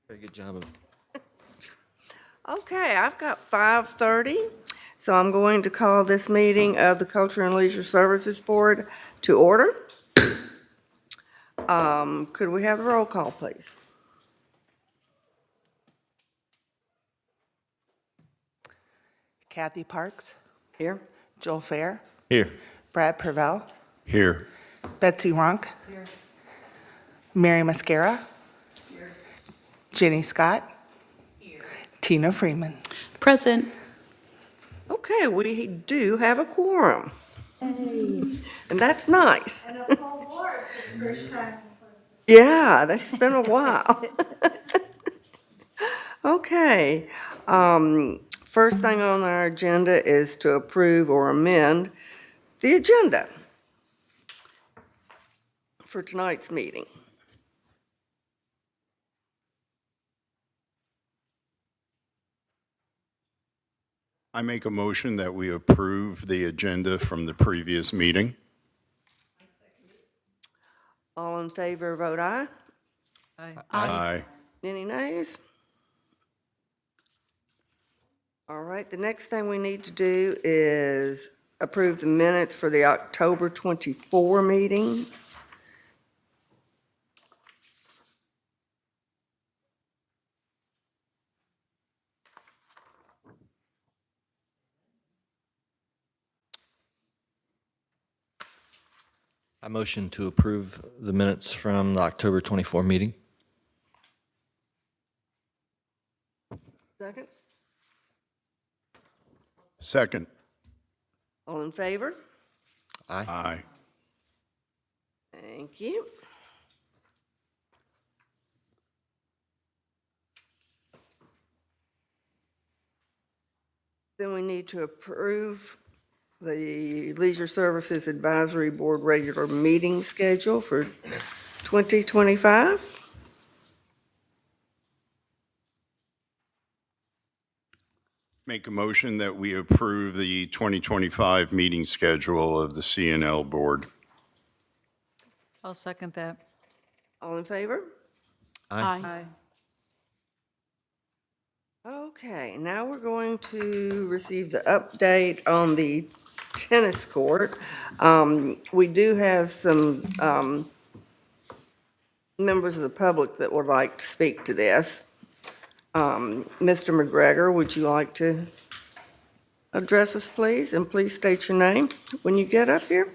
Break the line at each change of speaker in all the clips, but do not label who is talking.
Very good job of.
Okay, I've got 5:30, so I'm going to call this meeting of the Culture and Leisure Services Board to order. Could we have the roll call, please?
Kathy Parks,
Here.
Joel Fair,
Here.
Brad Purvell,
Here.
Betsy Runk, Mary Mascara, Jenny Scott, Tina Freeman.
Present.
Okay, we do have a quorum. And that's nice.
And a full board for the first time in person.
Yeah, that's been a while. Okay, first thing on our agenda is to approve or amend the agenda for tonight's meeting.
I make a motion that we approve the agenda from the previous meeting.
All in favor, vote aye.
Aye.
Any nays? All right, the next thing we need to do is approve the minutes for the October 24 meeting.
I motion to approve the minutes from the October 24 meeting.
Second?
Second.
All in favor?
Aye.
Aye.
Thank you. Then we need to approve the Leisure Services Advisory Board regular meeting schedule for 2025.
Make a motion that we approve the 2025 meeting schedule of the CNL Board.
I'll second that.
All in favor?
Aye.
Okay, now we're going to receive the update on the tennis court. We do have some members of the public that would like to speak to this. Mr. McGregor, would you like to address us, please? And please state your name when you get up here.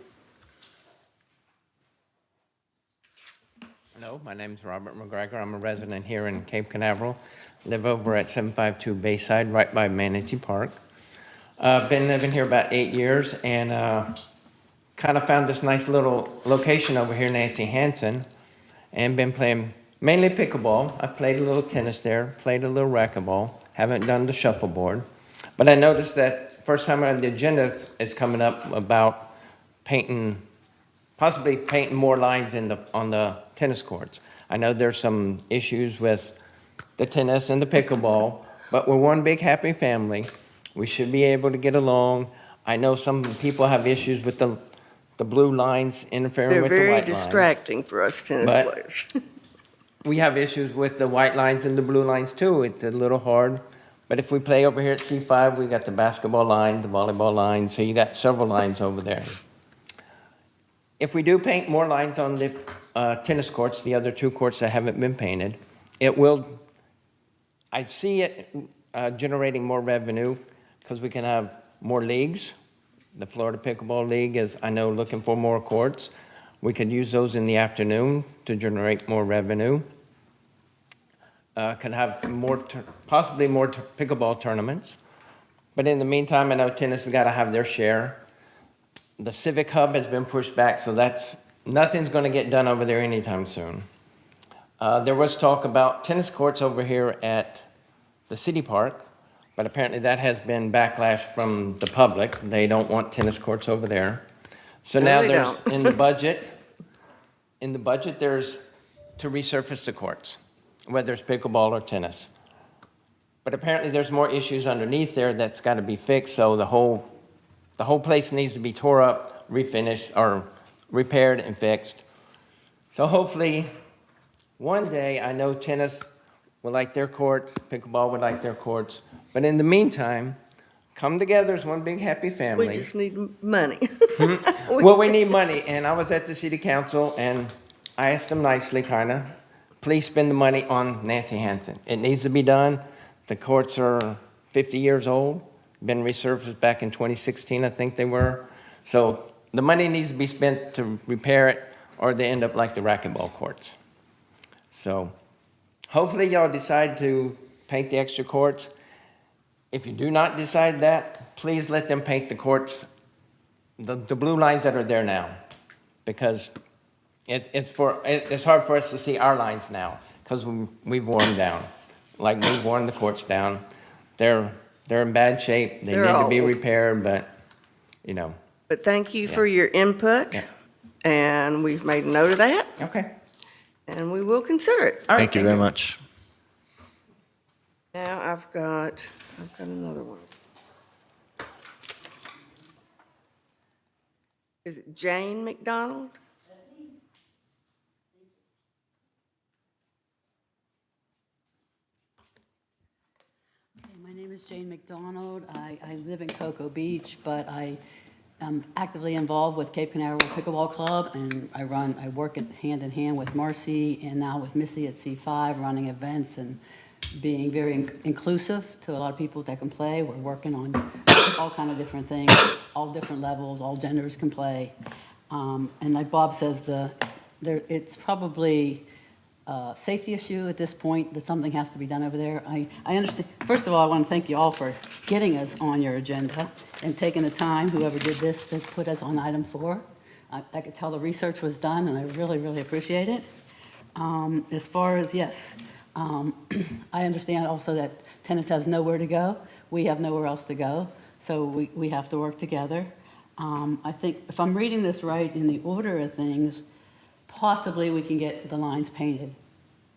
Hello, my name's Robert McGregor. I'm a resident here in Cape Canaveral. Live over at 752 Bayside, right by Manatee Park. Been living here about 8 years and kind of found this nice little location over here, Nancy Hansen, and been playing mainly pickleball. I've played a little tennis there, played a little racquetball, haven't done the shuffleboard. But I noticed that first time on the agenda, it's coming up about possibly painting more lines on the tennis courts. I know there's some issues with the tennis and the pickleball, but we're one big happy family. We should be able to get along. I know some people have issues with the blue lines interfering
They're
with the white
very
lines.
distracting for us tennis
But-
players.
We have issues with the white lines and the blue lines too. It's a little hard. But if we play over here at C5, we got the basketball line, the volleyball line, so you got several lines over there. If we do paint more lines on the tennis courts, the other two courts that haven't been painted, I see it generating more revenue because we can have more leagues. The Florida Pickleball League is, I know, looking for more courts. We could use those in the afternoon to generate more revenue. Could have possibly more pickleball tournaments. But in the meantime, I know tennis has got to have their share. The Civic Hub has been pushed back, so nothing's going to get done over there anytime soon. There was talk about tennis courts over here at the city park, but apparently that has been backlash from the public. They don't want tennis courts over there. So
No,
now
they
there's,
don't.
in the budget, there's to resurface the courts, whether it's pickleball or tennis. But apparently there's more issues underneath there that's got to be fixed, so the whole place needs to be tore up, refinished, or repaired and fixed. So hopefully, one day, I know tennis would like their courts, pickleball would like their courts. But in the meantime, come together as one big happy
We
family.
just need money.
Well, we need money, and I was at the city council, and I asked them nicely, kinda, please spend the money on Nancy Hansen. It needs to be done. The courts are 50 years old, been resurfaced back in 2016, I think they were. So the money needs to be spent to repair it, or they end up like the racquetball courts. So hopefully y'all decide to paint the extra courts. If you do not decide that, please let them paint the courts, the blue lines that are there now, because it's hard for us to see our lines now, because we've worn them down. Like, we've worn the courts down. They're in bad shape. They
They're
need to be
old.
repaired, but, you know,
But thank you for your input,
Yeah.
and we've made a note of that,
okay.
and we will consider it.
All right,
Thank you very much.
Now I've got another one. Is it Jane McDonald?
My name is Jane McDonald. I live in Cocoa Beach, but I am actively involved with Cape Canaveral Pickleball Club, and I work hand in hand with Marcy and now with Missy at C5, running events and being very inclusive to a lot of people that can play. We're working on all kind of different things, all different levels, all genders can play. And like Bob says, it's probably a safety issue at this point, that something has to be done over there. I understand. First of all, I want to thank you all for getting us on your agenda and taking the time, whoever did this, to put us on item 4. I could tell the research was done, and I really, really appreciate it. As far as, yes, I understand also that tennis has nowhere to go. We have nowhere else to go, so we have to work together. I think if I'm reading this right in the order of things, possibly we can get the lines painted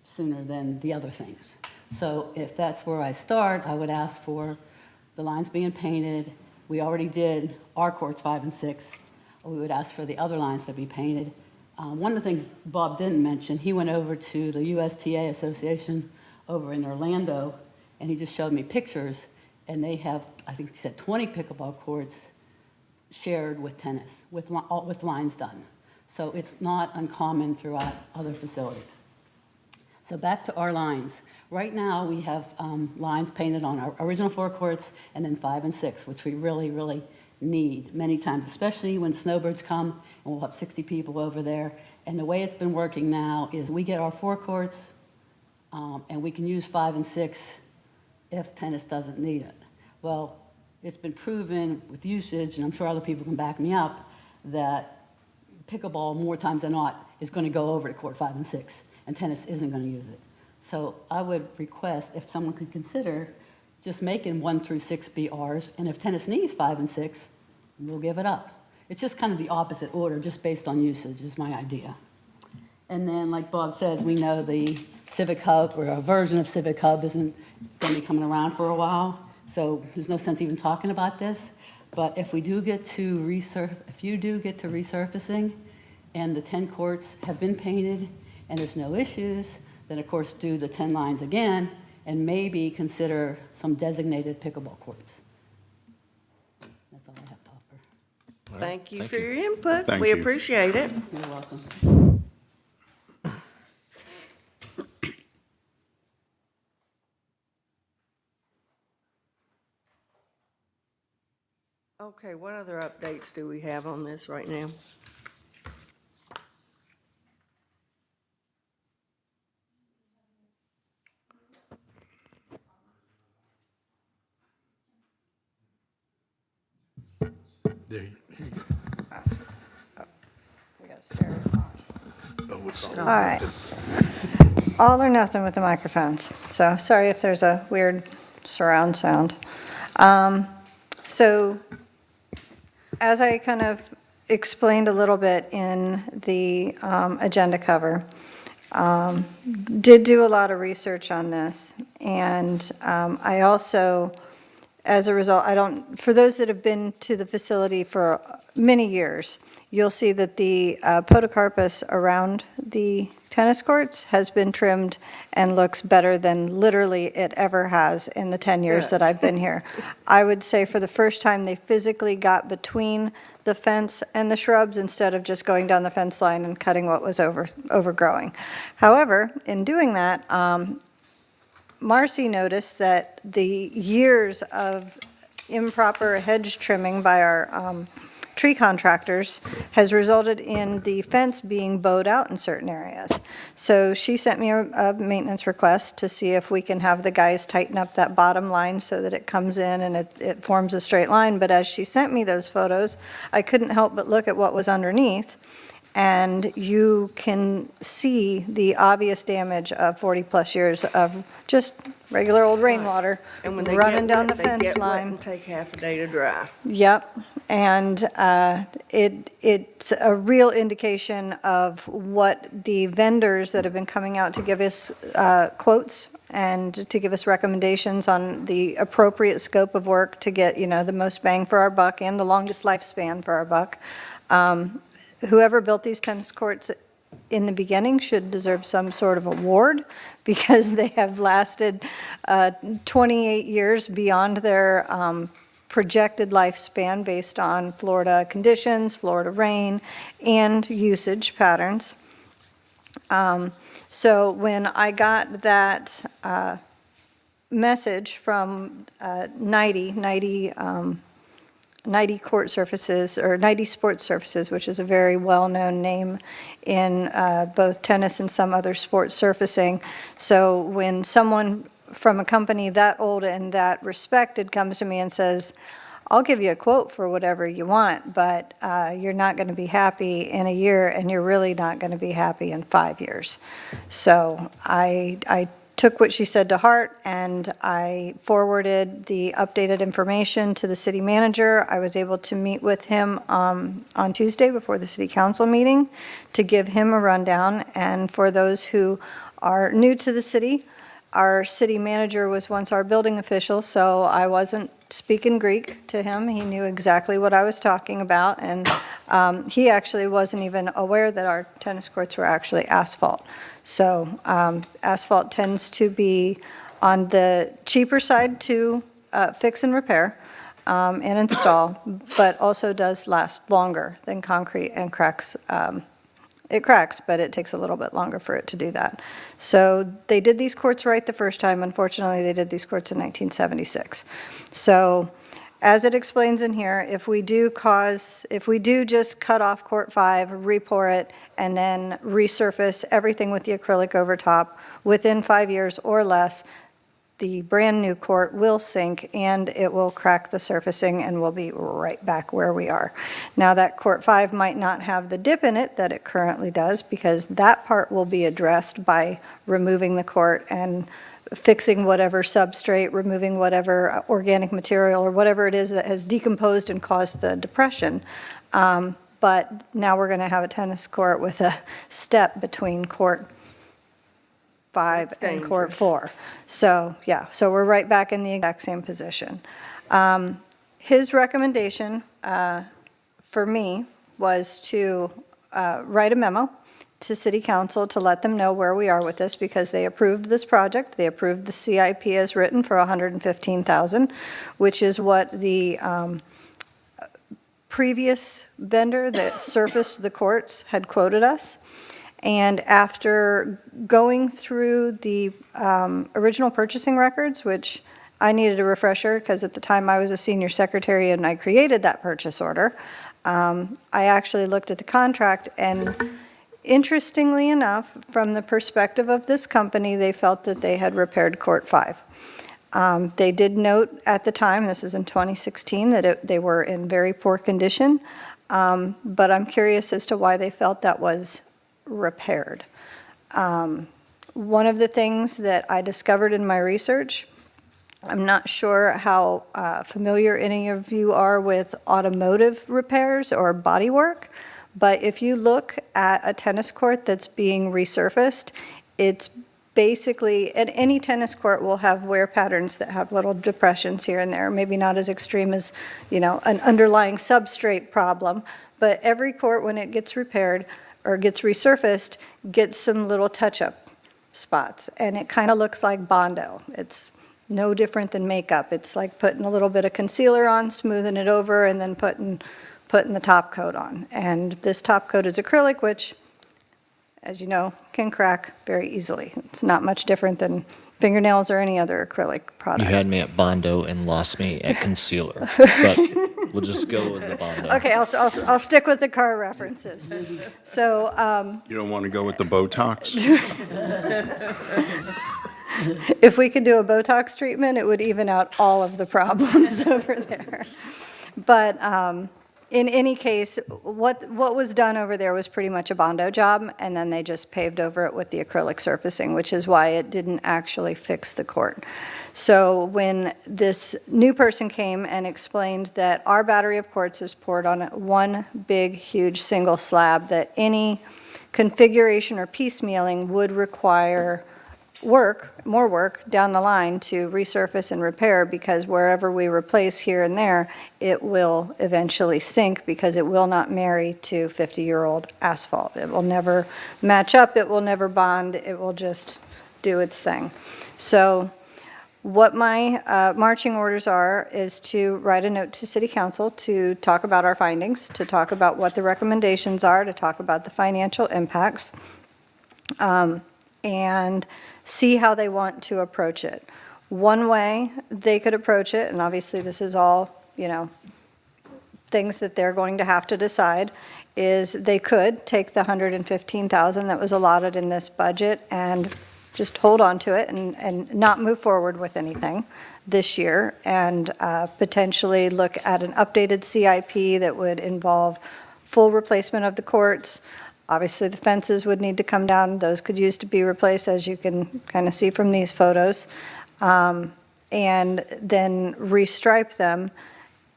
sooner than the other things. So if that's where I start, I would ask for the lines being painted. We already did our courts 5 and 6. We would ask for the other lines to be painted. One of the things Bob didn't mention, he went over to the USTA Association over in Orlando, and he just showed me pictures, and they have, I think he said 20 pickleball courts shared with tennis, with lines done. So it's not uncommon throughout other facilities. So back to our lines. Right now, we have lines painted on our original 4 courts and then 5 and 6, which we really, really need many times, especially when snowbirds come, and we'll have 60 people over there. And the way it's been working now is we get our 4 courts, and we can use 5 and 6 if tennis doesn't need it. Well, it's been proven with usage, and I'm sure other people can back me up, that pickleball, more times than not, is going to go over to court 5 and 6, and tennis isn't going to use it. So I would request if someone could consider just making 1 through 6 be ours, and if tennis needs 5 and 6, we'll give it up. It's just kind of the opposite order, just based on usage, is my idea. And then, like Bob says, we know the Civic Hub, or a version of Civic Hub, isn't going to be coming around for a while, so there's no sense even talking about this. But if we do get to resurfacing, and the 10 courts have been painted, and there's no issues, then of course do the 10 lines again, and maybe consider some designated pickleball courts. That's all I have to offer.
Thank you
Thank
for
you.
your input.
Thank
We
you.
appreciate it.
You're welcome.
Okay, what other updates do we have on this right now?
All right. All or nothing with the microphones. So sorry if there's a weird surround sound. So as I kind of explained a little bit in the agenda cover, did do a lot of research on this. And I also, as a result, for those that have been to the facility for many years, you'll see that the podocarpus around the tennis courts has been trimmed and looks better than literally it ever has in the 10 years that
Good.
I've been here. I would say for the first time, they physically got between the fence and the shrubs instead of just going down the fence line and cutting what was overgrowing. However, in doing that, Marcy noticed that the years of improper hedge trimming by our tree contractors has resulted in the fence being bowed out in certain areas. So she sent me a maintenance request to see if we can have the guys tighten up that bottom line so that it comes in and it forms a straight line. But as she sent me those photos, I couldn't help but look at what was underneath. And you can see the obvious damage of 40-plus years of just regular old rainwater
And when they
running
get
down
wet,
the
they
fence
get wet
line.
and take half a day to dry.
Yep, and it's a real indication of what the vendors that have been coming out to give us quotes and to give us recommendations on the appropriate scope of work to get, the most bang for our buck and the longest lifespan for our buck. Whoever built these tennis courts in the beginning should deserve some sort of award because they have lasted 28 years beyond their projected lifespan based on Florida conditions, Florida rain, and usage patterns. So when I got that message from 90 Court Surfaces, or 90 Sports Surfaces, which is a very well-known name in both tennis and some other sports surfacing. So when someone from a company that old and that respected comes to me and says, I'll give you a quote for whatever you want, but you're not going to be happy in a year, and you're really not going to be happy in 5 years. So I took what she said to heart, and I forwarded the updated information to the city manager. I was able to meet with him on Tuesday before the city council meeting to give him a rundown. And for those who are new to the city, our city manager was once our building official, so I wasn't speaking Greek to him. He knew exactly what I was talking about, and he actually wasn't even aware that our tennis courts were actually asphalt. So asphalt tends to be on the cheaper side to fix and repair and install, but also does last longer than concrete and cracks. It cracks, but it takes a little bit longer for it to do that. So they did these courts right the first time. Unfortunately, they did these courts in 1976. So as it explains in here, if we do just cut off Court 5, re-pour it, and then resurface everything with the acrylic over top within 5 years or less, the brand-new court will sink and it will crack the surfacing and we'll be right back where we are. Now, that Court 5 might not have the dip in it that it currently does, because that part will be addressed by removing the court and fixing whatever substrate, removing whatever organic material or whatever it is that has decomposed and caused the depression. But now we're going to have a tennis court with a step between Court 5
That's
and Court
dangerous.
4. So, yeah, so we're right back in the exact same position. His recommendation for me was to write a memo to City Council to let them know where we are with this, because they approved this project. They approved the CIP as written for $115,000, which is what the previous vendor that surfaced the courts had quoted us. And after going through the original purchasing records, which I needed a refresher because at the time I was a senior secretary and I created that purchase order, I actually looked at the contract, and interestingly enough, from the perspective of this company, they felt that they had repaired Court 5. They did note at the time, this was in 2016, that they were in very poor condition, but I'm curious as to why they felt that was repaired. One of the things that I discovered in my research, I'm not sure how familiar any of you are with automotive repairs or body work, but if you look at a tennis court that's being resurfaced, it's basically, and any tennis court will have wear patterns that have little depressions here and there, maybe not as extreme as, an underlying substrate problem, but every court, when it gets repaired or gets resurfaced, get some little touch-up spots, and it kind of looks like Bondo. It's no different than makeup. It's like putting a little bit of concealer on, smoothing it over, and then putting the top coat on. And this top coat is acrylic, which, as you know, can crack very easily. It's not much different than fingernails or any other acrylic
You
product.
had me at Bondo and lost me at concealer, but we'll just go with the Bondo.
Okay, I'll stick with the car references. So,
You don't want to go with the Botox?
if we could do a Botox treatment, it would even out all of the problems over there. But in any case, what was done over there was pretty much a Bondo job, and then they just paved over it with the acrylic surfacing, which is why it didn't actually fix the court. So when this new person came and explained that our battery of courts is poured on one big, huge, single slab, that any configuration or piecemealing would require more work down the line to resurface and repair, because wherever we replace here and there, it will eventually sink because it will not marry to 50-year-old asphalt. It will never match up, it will never bond, it will just do its thing. So what my marching orders are is to write a note to City Council to talk about our findings, to talk about what the recommendations are, to talk about the financial impacts, and see how they want to approach it. One way they could approach it, and obviously this is all, things that they're going to have to decide, is they could take the $115,000 that was allotted in this budget and just hold on to it and not move forward with anything this year, and potentially look at an updated CIP that would involve full replacement of the courts. Obviously, the fences would need to come down. Those could use to be replaced, as you can kind of see from these photos. And then restripe them,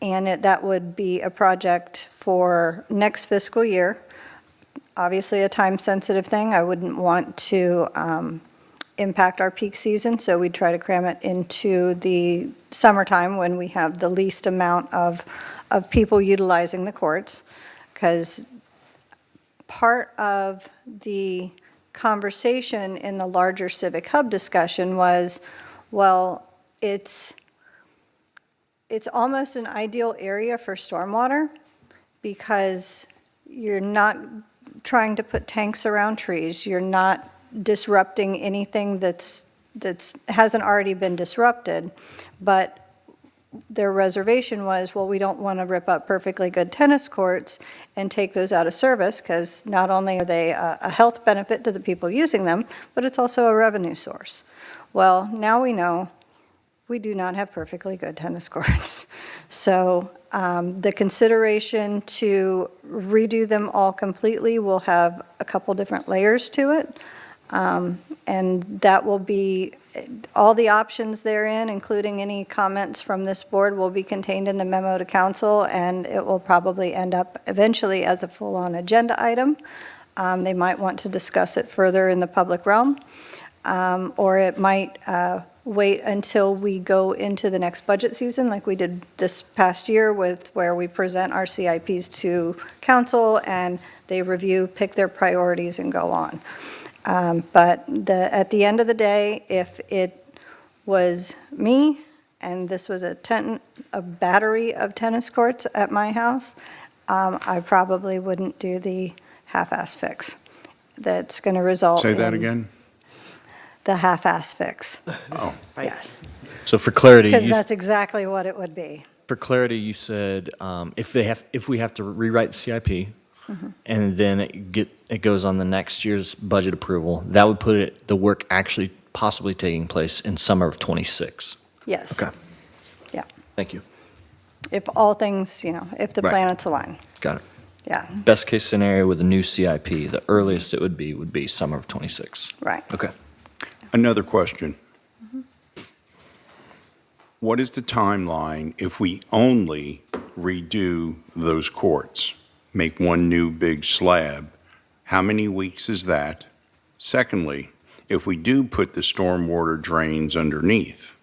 and that would be a project for next fiscal year. Obviously, a time-sensitive thing. I wouldn't want to impact our peak season, so we'd try to cram it into the summertime when we have the least amount of people utilizing the courts, because part of the conversation in the larger Civic Hub discussion was, well, it's almost an ideal area for stormwater because you're not trying to put tanks around trees. You're not disrupting anything that's hasn't already been disrupted. But their reservation was, well, we don't want to rip up perfectly good tennis courts and take those out of service, because not only are they a health benefit to the people using them, but it's also a revenue source. Well, now we know we do not have perfectly good tennis courts. So the consideration to redo them all completely will have a couple different layers to it. And that will be, all the options therein, including any comments from this board, will be contained in the memo to council, and it will probably end up eventually as a full-on agenda item. They might want to discuss it further in the public realm, or it might wait until we go into the next budget season, like we did this past year, with where we present our CIPs to council and they review, pick their priorities, and go on. But at the end of the day, if it was me and this was a battery of tennis courts at my house, I probably wouldn't do the half-ass fix. That's going to result in...
Say that again?
The half-ass fix,
Oh,
yes.
So for clarity,
Because that's exactly what it would be.
you said if we have to rewrite the CIP, and then it goes on the next year's budget approval, that would put the work actually possibly taking place in summer of '26.
Yes.
Okay.
Yeah.
Thank you.
If all things, if the
Right.
planets align,
Got it.
yeah,
Best case scenario with a new CIP, the earliest it would be summer of '26.
right.
Okay.
another question. What is the timeline if we only redo those courts, make one new big slab? How many weeks is that? Secondly, if we do put the stormwater drains underneath,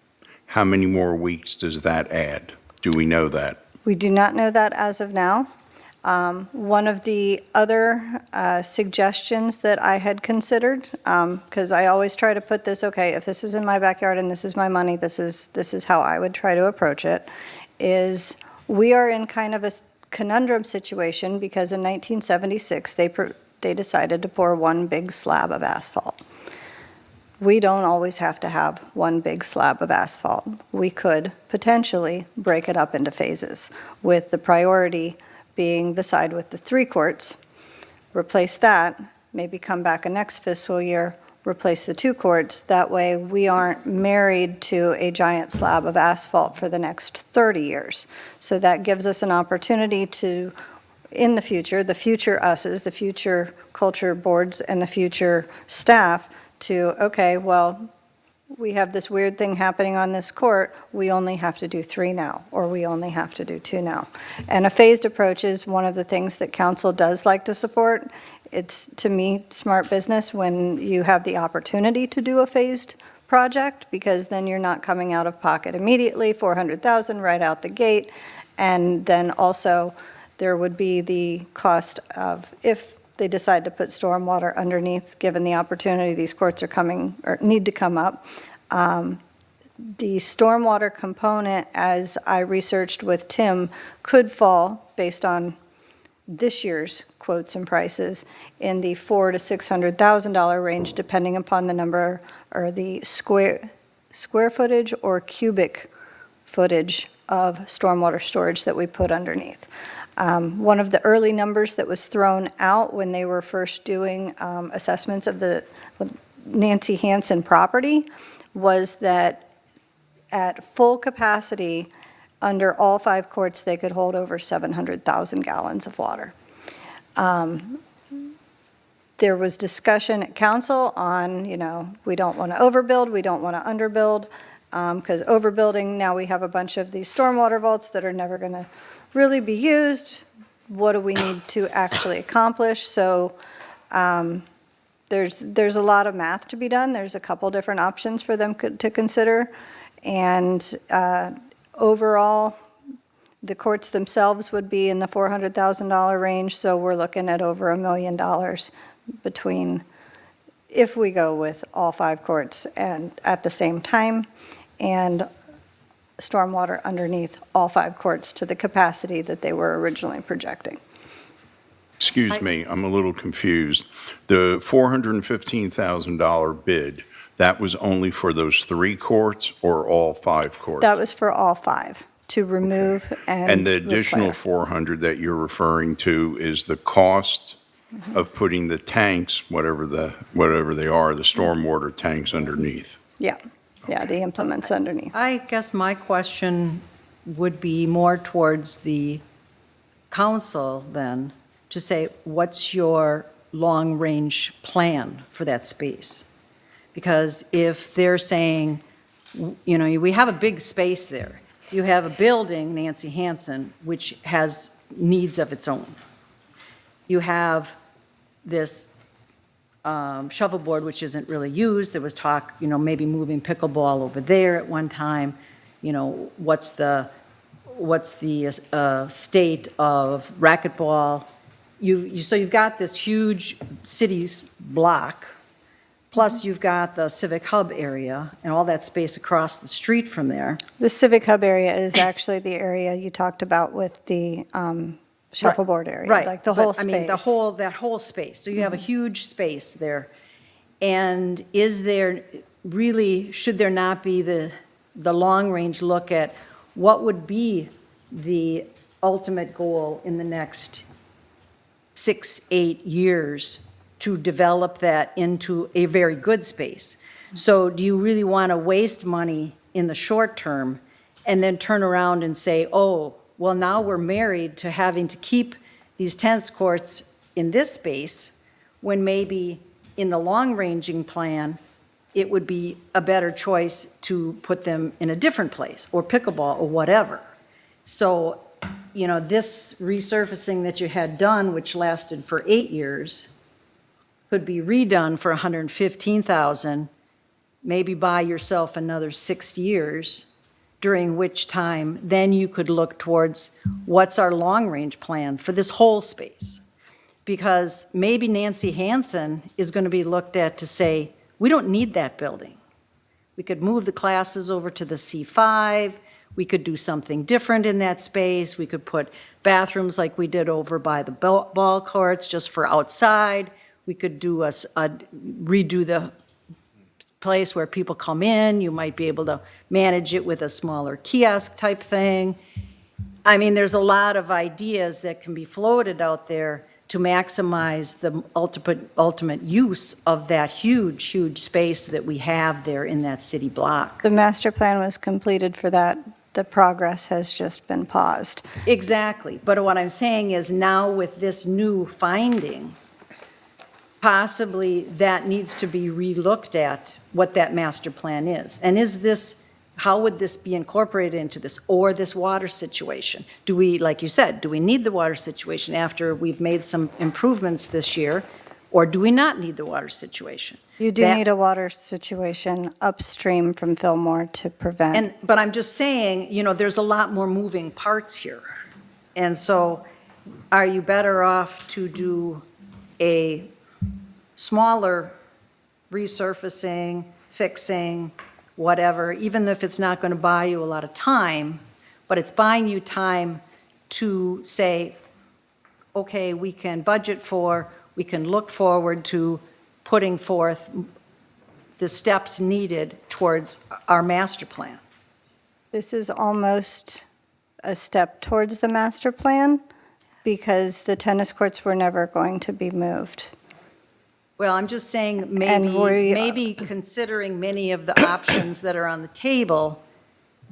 how many more weeks does that add? Do we know that?
We do not know that as of now. One of the other suggestions that I had considered, because I always try to put this, okay, if this is in my backyard and this is my money, this is how I would try to approach it, is we are in kind of a conundrum situation because in 1976, they decided to pour one big slab of asphalt. We don't always have to have one big slab of asphalt. We could potentially break it up into phases, with the priority being the side with the 3 courts, replace that, maybe come back a next fiscal year, replace the 2 courts. That way, we aren't married to a giant slab of asphalt for the next 30 years. So that gives us an opportunity to, in the future us's, the future culture boards and the future staff, to, okay, well, we have this weird thing happening on this court, we only have to do 3 now, or we only have to do 2 now. And a phased approach is one of the things that council does like to support. It's, to me, smart business when you have the opportunity to do a phased project, because then you're not coming out of pocket immediately, 400,000 right out the gate. And then also, there would be the cost of, if they decide to put stormwater underneath, given the opportunity these courts are coming, or need to come up. The stormwater component, as I researched with Tim, could fall, based on this year's quotes and prices, in the $400,000 to $600,000 range, depending upon the number, or the square footage or cubic footage of stormwater storage that we put underneath. One of the early numbers that was thrown out when they were first doing assessments of the Nancy Hansen property was that at full capacity, under all 5 courts, they could hold over 700,000 gallons of water. There was discussion at council on, we don't want to overbuild, we don't want to underbuild, because overbuilding, now we have a bunch of these stormwater vaults that are never going to really be used. What do we need to actually accomplish? So there's a lot of math to be done. There's a couple different options for them to consider. And overall, the courts themselves would be in the $400,000 range. So we're looking at over $1 million between, if we go with all 5 courts and at the same time, and stormwater underneath all 5 courts to the capacity that they were originally projecting.
Excuse me, I'm a little confused. The $415,000 bid, that was only for those 3 courts or all 5 courts?
That was for all 5, to remove and
And the additional
replace.
400 that you're referring to is the cost of putting the tanks, whatever they are, the stormwater tanks underneath?
Yeah, the implements underneath.
I guess my question would be more towards the council then, to say, what's your long-range plan for that space? Because if they're saying, we have a big space there. You have a building, Nancy Hansen, which has needs of its own. You have this shuffleboard, which isn't really used. There was talk, maybe moving pickleball over there at one time. What's the state of racquetball? So you've got this huge cities block, plus you've got the Civic Hub area and all that space across the street from there.
The Civic Hub area is actually the area you talked about with the shuffleboard area,
Right.
like the whole
But,
space.
I mean, that whole space. So you have a huge space there. And is there really, should there not be the long-range look at what would be the ultimate goal in the next 6-8 years to develop that into a very good space? So do you really want to waste money in the short term and then turn around and say, oh, well, now we're married to having to keep these tennis courts in this space, when maybe in the long-ranging plan, it would be a better choice to put them in a different place, or pickleball, or whatever. So, this resurfacing that you had done, which lasted for 8 years, could be redone for $115,000, maybe buy yourself another 6 years, during which time then you could look towards what's our long-range plan for this whole space. Because maybe Nancy Hansen is going to be looked at to say, we don't need that building. We could move the classes over to the C5. We could do something different in that space. We could put bathrooms like we did over by the ball courts just for outside. We could do redo the place where people come in. You might be able to manage it with a smaller kiosk type thing. I mean, there's a lot of ideas that can be floated out there to maximize the ultimate use of that huge, huge space that we have there in that city block.
The master plan was completed for that. The progress has just been paused.
Exactly. But what I'm saying is now with this new finding, possibly that needs to be relooked at, what that master plan is. And is this, how would this be incorporated into this, or this water situation? Do we, like you said, do we need the water situation after we've made some improvements this year, or do we not need the water situation?
You do need a water situation upstream from Fillmore to prevent.
But I'm just saying, there's a lot more moving parts here. And so are you better off to do a smaller resurfacing, fixing, whatever, even if it's not going to buy you a lot of time, but it's buying you time to say, okay, we can budget for, we can look forward to putting forth the steps needed towards our master plan.
This is almost a step towards the master plan because the tennis courts were never going to be moved.
Well, I'm just saying,
And
maybe considering many of the options that are on the table,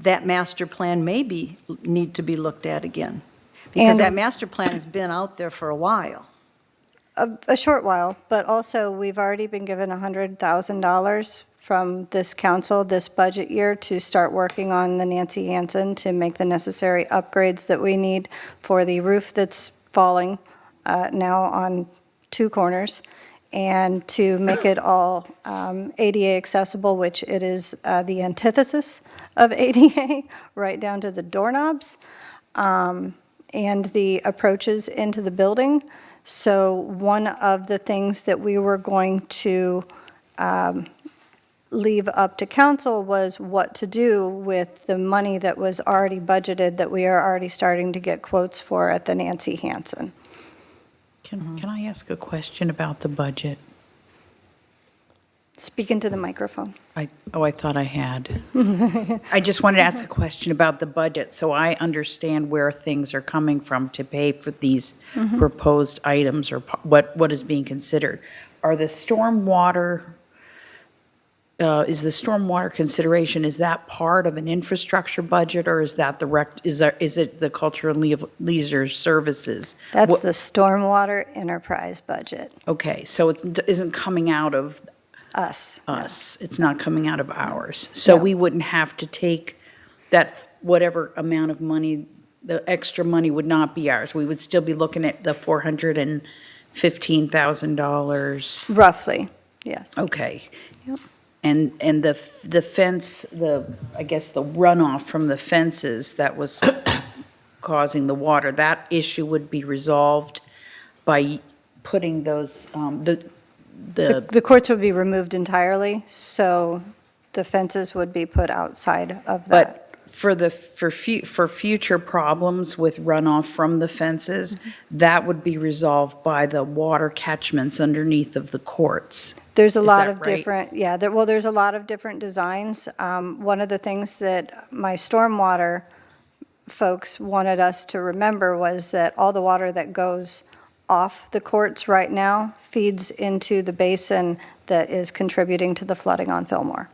that master plan need to be looked at again. Because
And-
that master plan has been out there for a while.
A short while, but also we've already been given $100,000 from this council this budget year to start working on the Nancy Hansen to make the necessary upgrades that we need for the roof that's falling now on two corners, and to make it all ADA accessible, which it is the antithesis of ADA, right down to the doorknobs and the approaches into the building. So one of the things that we were going to leave up to council was what to do with the money that was already budgeted, that we are already starting to get quotes for at the Nancy Hansen.
Can I ask a question about the budget?
Speak into the microphone.
I thought I had. I just wanted to ask a question about the budget, so I understand where things are coming from to pay for these proposed items, or what is being considered. Are the stormwater, is the stormwater consideration, is that part of an infrastructure budget, or is that is it the cultural and leisure services?
That's the stormwater enterprise budget,
Okay, so it isn't coming out of
us.
us. It's not coming out of ours. So
No.
we wouldn't have to take that, whatever amount of money, the extra money would not be ours. We would still be looking at the $415,000.
Roughly, yes.
Okay.
Yep.
And the fence, I guess the runoff from the fences that was causing the water, that issue would be resolved by putting those,
The courts would be removed entirely, so the fences would be put outside of that.
But for future problems with runoff from the fences, that would be resolved by the water catchments underneath of the courts.
There's a
Is
lot
that
of
right?
different, there's a lot of different designs. One of the things that my stormwater folks wanted us to remember was that all the water that goes off the courts right now feeds into the basin that is contributing to the flooding on Fillmore.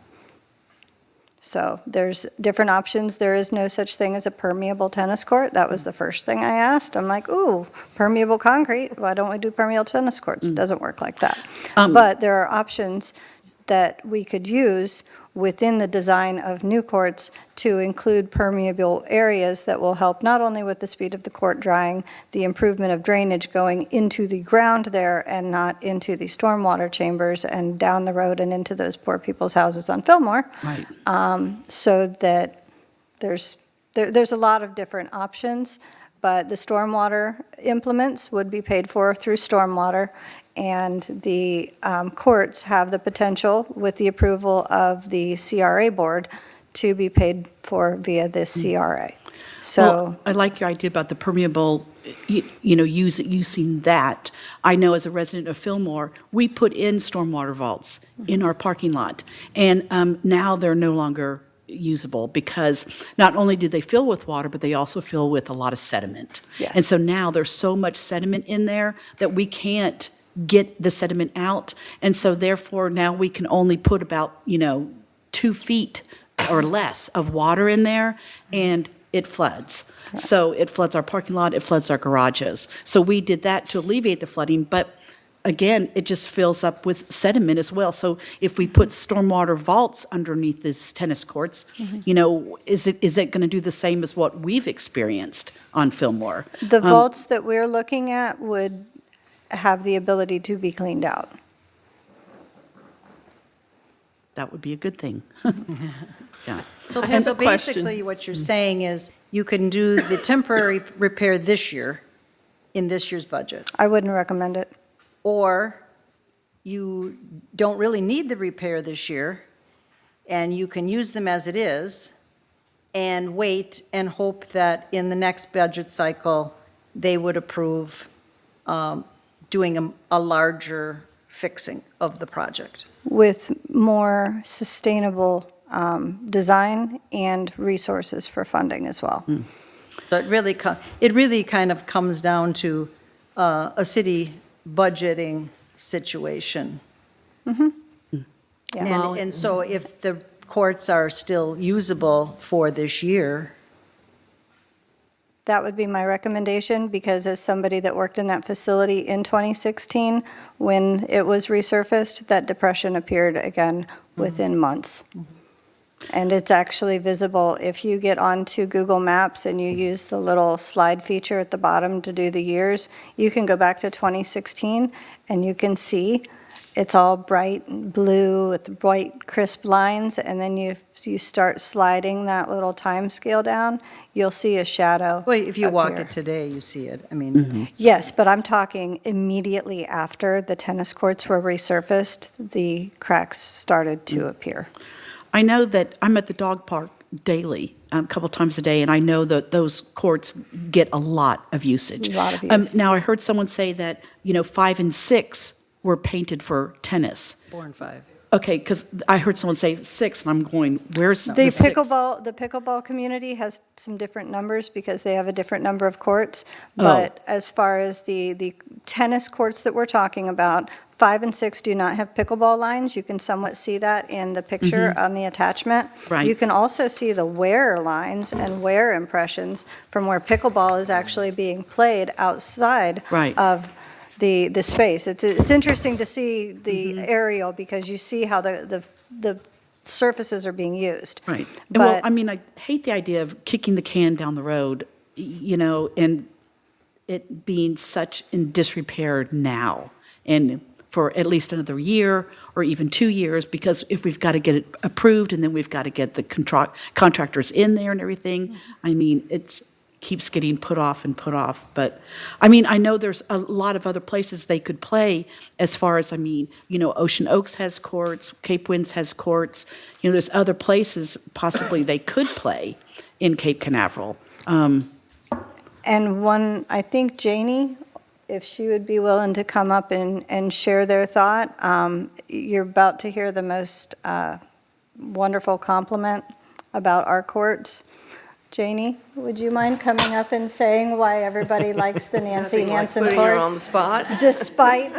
So there's different options. There is no such thing as a permeable tennis court. That was the first thing I asked. I'm like, ooh, permeable concrete. Why don't we do permeable tennis courts? It doesn't work like that. But there are options that we could use within the design of new courts to include permeable areas that will help not only with the speed of the court drying, the improvement of drainage going into the ground there and not into the stormwater chambers and down the road and into those poor people's houses on Fillmore.
Right.
So that there's a lot of different options, but the stormwater implements would be paid for through stormwater, and the courts have the potential, with the approval of the CRA board, to be paid for via this CRA. So,
Well, I like your idea about the permeable, using that. I know as a resident of Fillmore, we put in stormwater vaults in our parking lot, and now they're no longer usable because not only do they fill with water, but they also fill with a lot of sediment.
Yes.
And so now there's so much sediment in there that we can't get the sediment out, and so therefore now we can only put about, 2 feet or less of water in there, and it floods. So it floods our parking lot, it floods our garages. So we did that to alleviate the flooding, but again, it just fills up with sediment as well. So if we put stormwater vaults underneath these tennis courts, is it going to do the same as what we've experienced on Fillmore?
the vaults that we're looking at would have the ability to be cleaned out.
That would be a good thing. Yeah.
So
I have
so
a question.
basically, what you're saying is, you can do the temporary repair this year, in this year's budget,
I wouldn't recommend it.
or you don't really need the repair this year, and you can use them as it is, and wait and hope that in the next budget cycle, they would approve doing a larger fixing of the project.
With more sustainable design and resources for funding as well.
So it really kind of comes down to a city budgeting situation.
Yeah.
And so if the courts are still usable for this year,
That would be my recommendation, because as somebody that worked in that facility in 2016, when it was resurfaced, that depression appeared again within months. And it's actually visible if you get onto Google Maps and you use the little slide feature at the bottom to do the years, you can go back to 2016 and you can see it's all bright blue with white crisp lines, and then you start sliding that little time scale down, you'll see a shadow
well, if you walk
appear.
it today, you see it. I mean,
Yes, but I'm talking immediately after the tennis courts were resurfaced, the cracks started to appear.
I know that I'm at the dog park daily, a couple times a day, and I know that those courts get a lot of usage.
A lot of use.
Now, I heard someone say that, 5 and 6 were painted for tennis.
4 and 5.
Okay, because I heard someone say 6, and I'm going, where's the
The
6?
pickleball community has some different numbers because they have a different number of courts. But as far as the tennis courts that we're talking about, 5 and 6 do not have pickleball lines. You can somewhat see that in the picture on the attachment.
Right.
You can also see the wear lines and wear impressions from where pickleball is actually being played outside
Right.
of the space. It's interesting to see the aerial because you see how the surfaces are being used.
Right. And well,
But-
I mean, I hate the idea of kicking the can down the road, and it being such in disrepair now, and for at least another year or even 2 years, because if we've got to get it approved and then we've got to get the contractors in there and everything, I mean, it keeps getting put off and put off. But, I mean, I know there's a lot of other places they could play as far as, Ocean Oaks has courts, Cape Winds has courts. There's other places possibly they could play in Cape Canaveral.
And one, I think Janie, if she would be willing to come up and share their thought, you're about to hear the most wonderful compliment about our courts. Janie, would you mind coming up and saying why everybody likes the Nancy
Nothing like
Hansen
putting her on the
courts?
spot.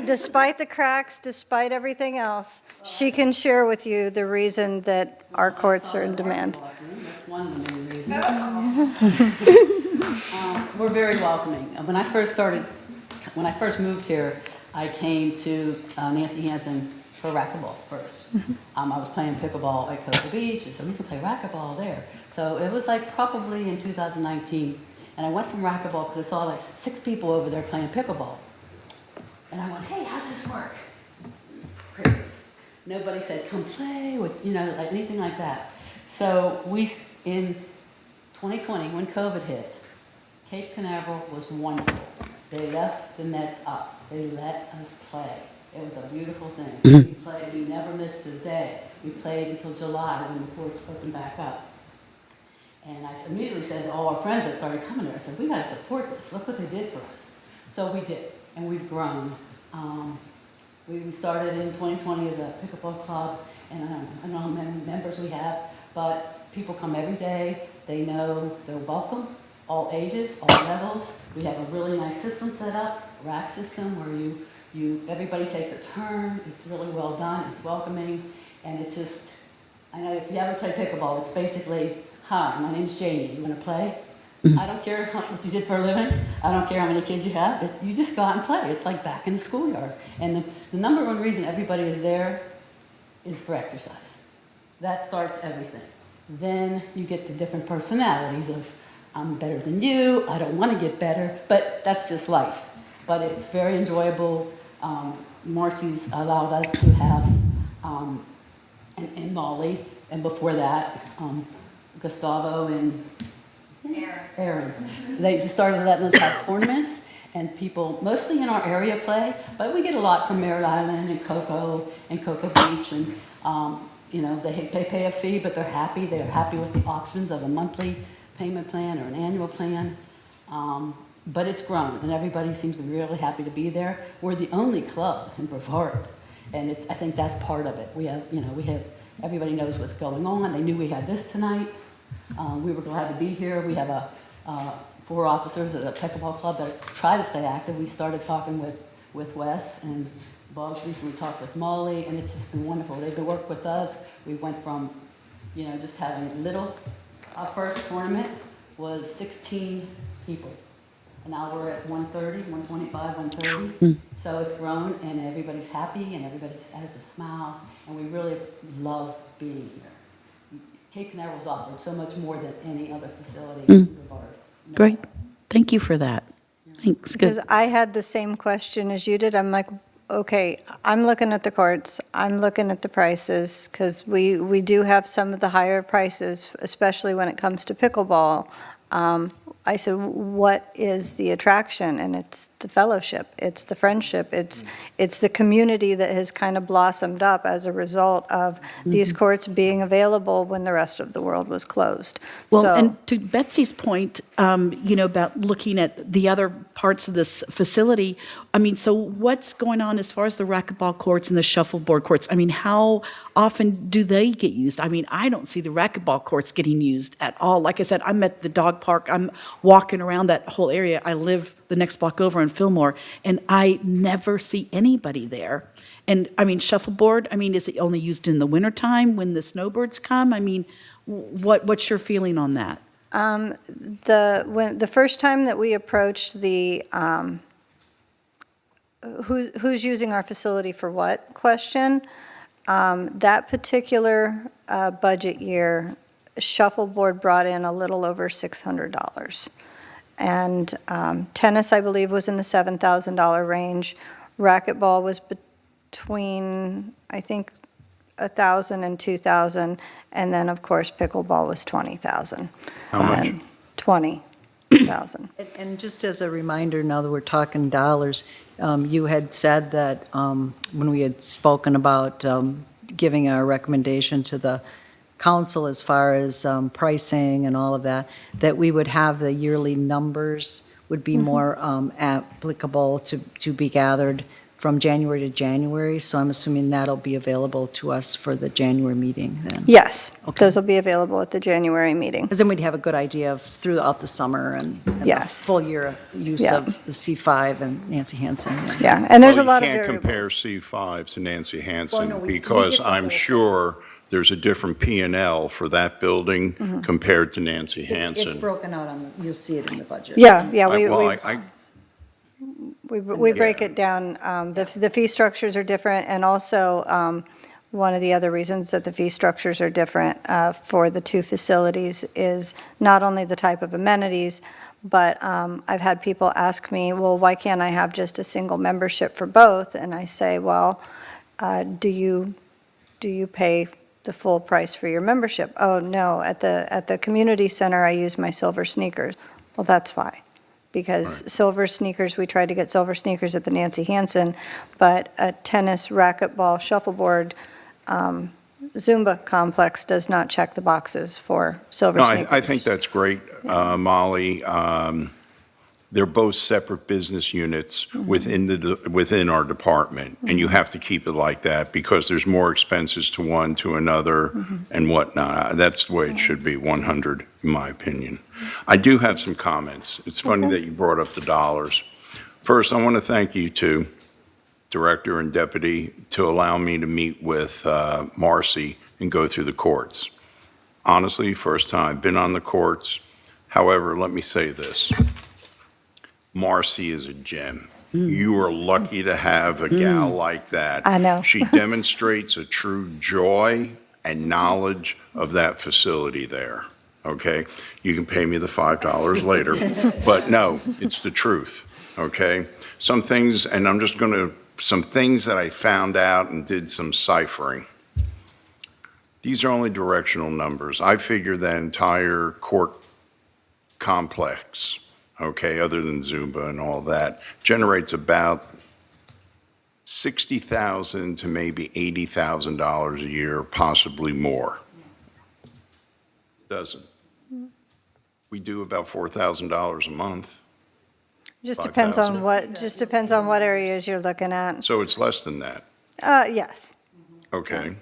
Despite the cracks, despite everything else, she can share with you the reason that our courts are in demand.
That's one of the main reasons. We're very welcoming. When I first moved here, I came to Nancy Hansen for racquetball first. I was playing pickleball at Cocoa Beach, and so we could play racquetball there. So it was like probably in 2019, and I went from racquetball because I saw like 6 people over there playing pickleball. And I went, hey, how's this work? Great. Nobody said, come play with, like anything like that. So in 2020, when COVID hit, Cape Canaveral was wonderful. They left the nets up. They let us play. It was a beautiful thing. We played, we never missed a day. We played until July when the courts opened back up. And I immediately said to all our friends that started coming there, I said, we gotta support this. Look what they did for us. So we did, and we've grown. We started in 2020 as a pickleball club, and I don't know how many members we have, but people come every day. They know they're welcome, all ages, all levels. We have a really nice system set up, rack system, where everybody takes a turn. It's really well done, it's welcoming, and it's just, I know if you ever play pickleball, it's basically, hi, my name's Jamie, you wanna play? I don't care what you did for a living, I don't care how many kids you have, you just go out and play. It's like back in the schoolyard. And the number one reason everybody is there is for exercise. That starts everything. Then you get the different personalities of, I'm better than you, I don't wanna get better, but that's just life. But it's very enjoyable. Marcy's allowed us to have, and Molly, and before that, Gustavo and Aaron. They started letting us have tournaments, and people, mostly in our area, play, but we get a lot from Merritt Island and Cocoa Beach, and they pay a fee, but they're happy. They're happy with the options of a monthly payment plan or an annual plan. But it's grown, and everybody seems to be really happy to be there. We're the only club in Brevard, and I think that's part of it. We have, everybody knows what's going on. They knew we had this tonight. We were glad to be here. We have 4 officers at the pickleball club that try to stay active. We started talking with Wes, and Bob's recently talked with Molly, and it's just been wonderful. They've been working with us. We went from, just having little. Our first tournament was 16 people. And now we're at 130, 125, 130. So it's grown, and everybody's happy, and everybody has a smile, and we really love being here. Cape Canaveral's offered so much more than any other facility in Brevard.
Great. Thank you for that. Thanks.
Because
Good.
I had the same question as you did. I'm like, okay, I'm looking at the courts, I'm looking at the prices, because we do have some of the higher prices, especially when it comes to pickleball. I said, what is the attraction? And it's the fellowship, it's the friendship, it's the community that has kind of blossomed up as a result of these courts being available when the rest of the world was closed.
Well,
So-
and to Betsy's point, about looking at the other parts of this facility, so what's going on as far as the racquetball courts and the shuffleboard courts? How often do they get used? I don't see the racquetball courts getting used at all. Like I said, I'm at the dog park, I'm walking around that whole area. I live the next block over in Fillmore, and I never see anybody there. And, shuffleboard, is it only used in the wintertime when the snowbirds come? What's your feeling on that?
The first time that we approached the who's using our facility for what question, that particular budget year, shuffleboard brought in a little over $600. And tennis, I believe, was in the $7,000 range. Racquetball was between, I think, $1,000 and $2,000, and then, of course, pickleball was $20,000.
How much?
$20,000.
And just as a reminder, now that we're talking dollars, you had said that when we had spoken about giving our recommendation to the council as far as pricing and all of that, that we would have the yearly numbers would be more applicable to be gathered from January to January. So I'm assuming that'll be available to us for the January meeting then?
Yes,
Okay.
those will be available at the January meeting.
Because then we'd have a good idea of throughout the summer and the
Yes.
full year use
Yeah.
of the C5 and Nancy Hansen.
Yeah, and there's a lot of
You can't compare
variables.
C5 to Nancy
Well,
Hansen
no, we
because
get the
I'm
whole
sure there's a different P and L for that building compared to Nancy
It's
Hansen.
broken out you'll see it in the budget.
Yeah, we break it down. The fee structures are different, and also, one of the other reasons that the fee structures are different for the two facilities is not only the type of amenities, but I've had people ask me, well, why can't I have just a single membership for both? And I say, well, do you pay the full price for your membership. Oh, no, at the community center, I use my silver sneakers. Well, that's why. Because
Right.
silver sneakers, we tried to get silver sneakers at the Nancy Hansen, but a tennis, racquetball, shuffleboard, Zumba complex does not check the boxes for silver
No,
sneakers.
I think that's great, Molly. They're both separate business units within our department, and you have to keep it like that because there's more expenses to one, to another, and whatnot. That's the way it should be, 100, in my opinion. I do have some comments. It's funny that you brought up the dollars. First, I want to thank you two, Director and Deputy, to allow me to meet with Marcy and go through the courts. Honestly, first time I've been on the courts. However, let me say this. Marcy is a gem. You are lucky to have a gal like that.
I know.
She demonstrates a true joy and knowledge of that facility there, okay? You can pay me the $5 later, but no, it's the truth, okay? Some things, and I'm just going to, some things that I found out and did some ciphering. These are only directional numbers. I figure that entire court complex, okay, other than Zumba and all that, generates about $60,000 to maybe $80,000 a year, possibly more. Doesn't. We do about $4,000 a month,
Just depends on
5,000.
what areas you're looking at.
so it's less than that,
Yes.
okay?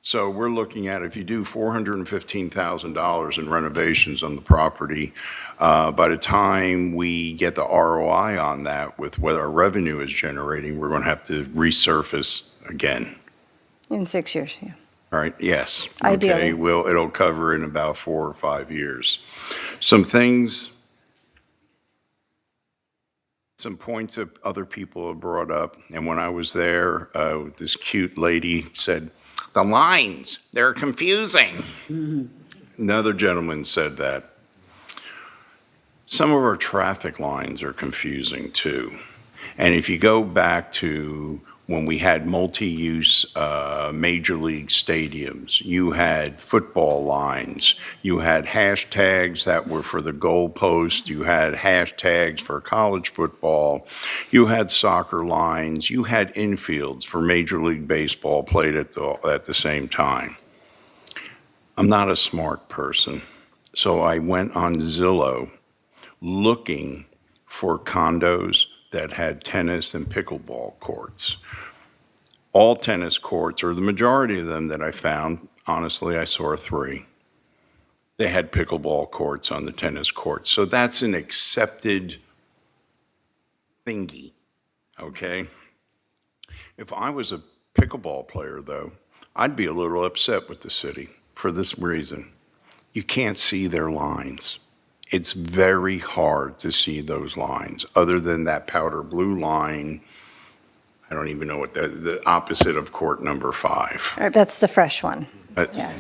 So we're looking at, if you do $415,000 in renovations on the property, by the time we get the ROI on that with what our revenue is generating, we're going to have to resurface again.
In 6 years, yeah.
All right, yes.
Ideally.
Okay, it'll cover in about 4 or 5 years. Some things, some points that other people have brought up, and when I was there, this cute lady said, "The lines, they're confusing." Another gentleman said that. Some of our traffic lines are confusing too. And if you go back to when we had multi-use major league stadiums, you had football lines, you had hashtags that were for the goalpost, you had hashtags for college football, you had soccer lines, you had infields for Major League Baseball played at the same time. I'm not a smart person, so I went on Zillow looking for condos that had tennis and pickleball courts. All tennis courts, or the majority of them that I found, honestly, I saw 3. They had pickleball courts on the tennis courts. So that's an accepted thingy, okay? If I was a pickleball player, though, I'd be a little upset with the city for this reason. You can't see their lines. It's very hard to see those lines, other than that powder blue line. I don't even know what the opposite of court number 5.
That's the fresh one.
Yeah,
Yeah.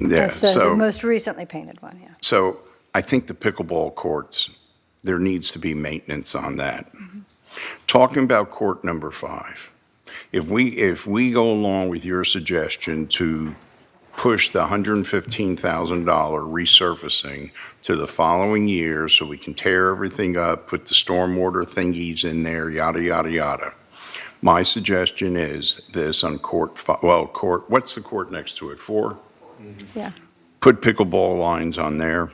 That's the
so,
most recently painted one, yeah.
so I think the pickleball courts, there needs to be maintenance on that. Talking about court number 5, if we go along with your suggestion to push the $115,000 resurfacing to the following year so we can tear everything up, put the stormwater thingies in there, yada, yada, yada. My suggestion is this on what's the court next to it, 4?
Yeah.
Put pickleball lines on there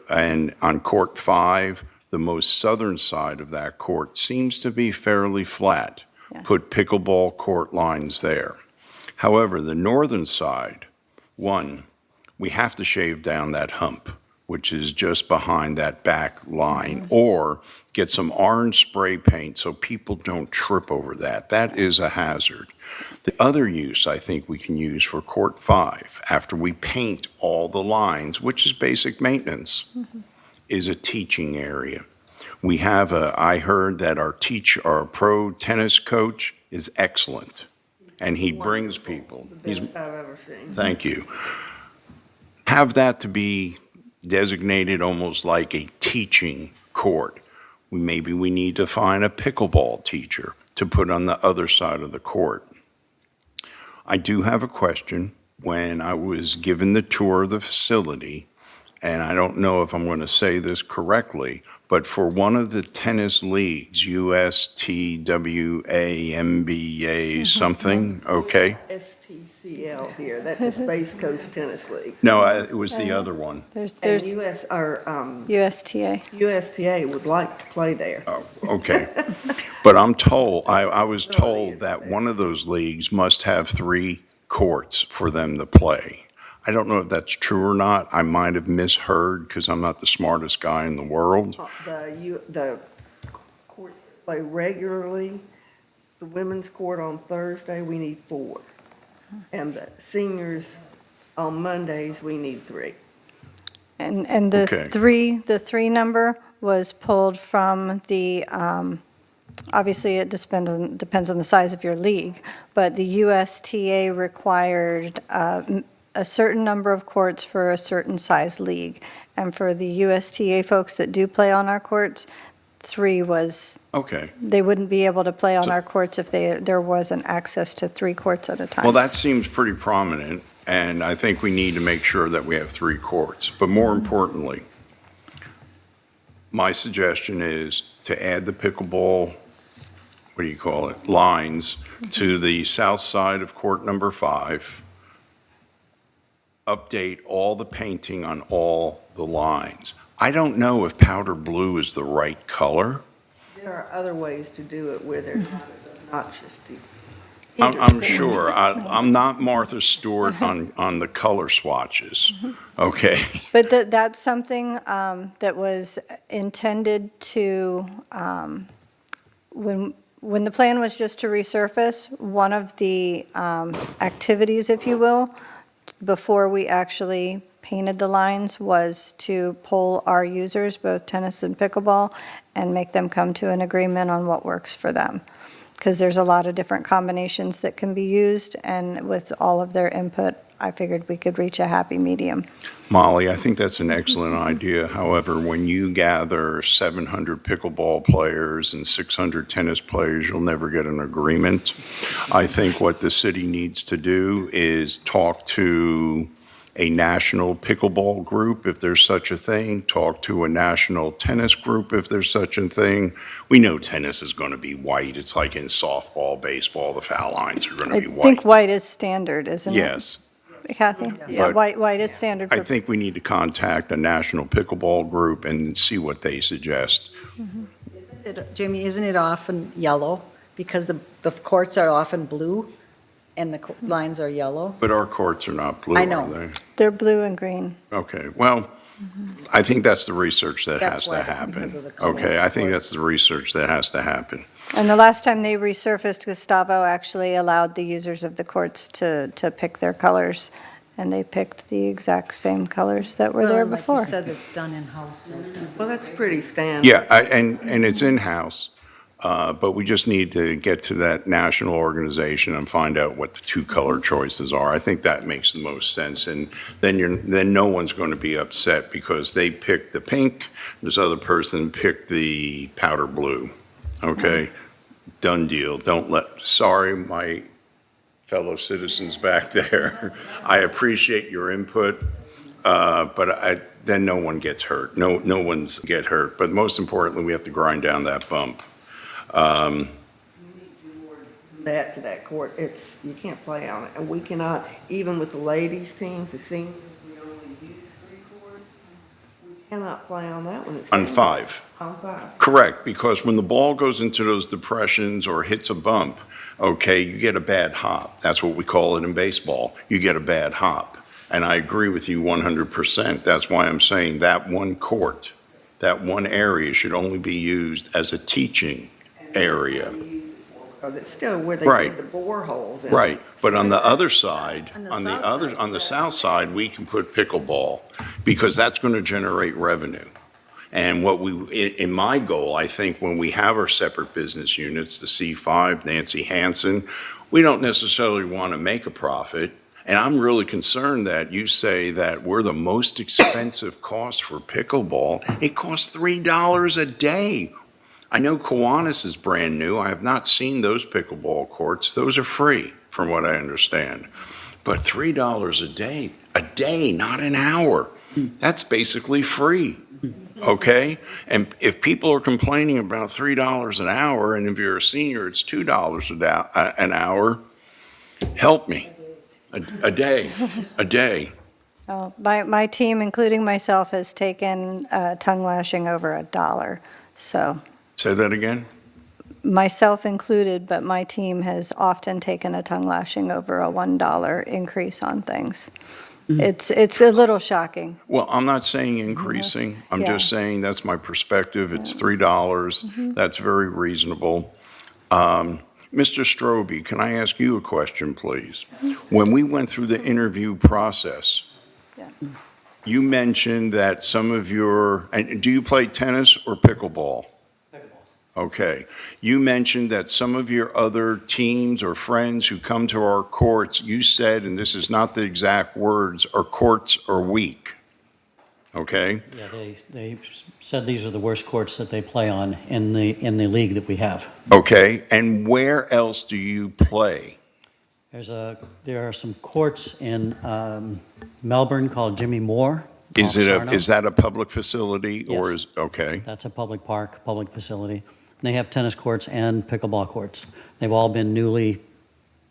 and on court 5, the most southern side of that court seems to be fairly flat.
Yes.
Put pickleball court lines there. However, the northern side, we have to shave down that hump, which is just behind that back line, or get some orange spray paint so people don't trip over that. That is a hazard. The other use I think we can use for Court 5, after we paint all the lines, which is basic maintenance, is a teaching area. We have I heard that our pro tennis coach is excellent, and he brings people.
The best I've ever seen.
Thank you. Have that to be designated almost like a teaching court. Maybe we need to find a pickleball teacher to put on the other side of the court. I do have a question, when I was given the tour of the facility, and I don't know if I'm going to say this correctly, but for one of the tennis leagues, USTWAMBA something, okay?
STCL here, that's the Space Coast Tennis League.
No, it was the other one.
And
There's USTA.
USTA would like to play there.
Oh, okay. But I'm told, I was told that one of those leagues must have 3 courts for them to play. I don't know if that's true or not. I might have misheard because I'm not the smartest guy in the world.
The courts that play regularly, the women's court on Thursday, we need 4. And the seniors on Mondays, we need 3.
And
Okay.
the 3 number was pulled from the, obviously it depends on the size of your league, but the USTA required a certain number of courts for a certain size league. And for the USTA folks that do play on our courts, 3 was,
Okay.
they wouldn't be able to play on
So-
our courts if there wasn't access to 3 courts at a time.
Well, that seems pretty prominent, and I think we need to make sure that we have 3 courts. But more importantly, my suggestion is to add the pickleball, what do you call it, lines to the south side of court number 5. Update all the painting on all the lines. I don't know if powder blue is the right color.
There are other ways to do it where they're not as obnoxious to.
I'm sure. I'm not Martha Stewart on the color swatches, okay?
But that's something that was intended to, when the plan was just to resurface, one of the activities, if you will, before we actually painted the lines was to poll our users, both tennis and pickleball, and make them come to an agreement on what works for them. Because there's a lot of different combinations that can be used, and with all of their input, I figured we could reach a happy medium.
Molly, I think that's an excellent idea. However, when you gather 700 pickleball players and 600 tennis players, you'll never get an agreement. I think what the city needs to do is talk to a national pickleball group, if there's such a thing, talk to a national tennis group, if there's such a thing. We know tennis is going to be white. It's like in softball, baseball, the foul lines are going to
I
be white.
think white is standard, isn't it?
Yes.
Kathy? Yeah,
But
white is standard
I
for,
think we need to contact a national pickleball group and see what they suggest.
Jamie, isn't it often yellow? Because the courts are often blue and the lines are yellow?
But our courts are not blue,
I know.
are they?
they're blue and green.
Okay, well, I think that's the research that
That's
has
why,
to happen.
because of the color
Okay, I think
courts.
that's the research that has to happen.
And the last time they resurfaced, Gustavo actually allowed the users of the courts to pick their colors, and they picked the exact same colors that were there
Well,
before.
Like you said, it's done in-house, so it's easy.
Well, that's pretty standard.
Yeah, and it's in-house, but we just need to get to that national organization and find out what the 2 color choices are. I think that makes the most sense, and then no one's going to be upset because they picked the pink, this other person picked the powder blue. Okay? Done deal. Sorry, my fellow citizens back there. I appreciate your input, but then no one gets hurt. No one's get hurt. But most importantly, we have to grind down that bump.
That to that court, you can't play on it. And we cannot, even with the ladies' teams, the seniors, we only use 3 courts. We cannot play on that one. It's
On 5.
On 5.
Correct, because when the ball goes into those depressions or hits a bump, okay, you get a bad hop. That's what we call it in baseball. You get a bad hop. And I agree with you 100%. That's why I'm saying that one court, that one area should only be used as a teaching area.
Because it's still where they
Right.
did the boreholes. in.
Right, but on the other side,
On the
on the
south
other,
side,
on the
yeah.
south side, we can put pickleball because that's going to generate revenue. And what in my goal, I think when we have our separate business units, the C5, Nancy Hansen, we don't necessarily want to make a profit. And I'm really concerned that you say that we're the most expensive cost for pickleball. It costs $3 a day. I know Kiwanis is brand new. I have not seen those pickleball courts. Those are free, from what I understand. But $3 a day, not an hour. That's basically free, okay? And if people are complaining about $3 an hour, and if you're a senior, it's $2 an hour, help me. A day, a day.
Well, my team, including myself, has taken tongue lashing over $1, so,
Say that again?
myself included, but my team has often taken a tongue lashing over a $1 increase on things. It's a little shocking.
Well, I'm not saying increasing. I'm just saying that's my perspective. It's $3. That's very reasonable. Mr. Strobe, can I ask you a question, please? When we went through the interview process,
Yeah.
you mentioned that some of your, and do you play tennis or pickleball? Okay. You mentioned that some of your other teams or friends who come to our courts, you said, and this is not the exact words, our courts are weak. Okay?
Yeah, they said these are the worst courts that they play on in the league that we have.
Okay. And where else do you play?
There are some courts in Melbourne called Jimmy Moore.
Is
Sarno.
that a public facility or
Yes.
is, okay.
That's a public park, public facility. And they have tennis courts and pickleball courts. They've all been newly,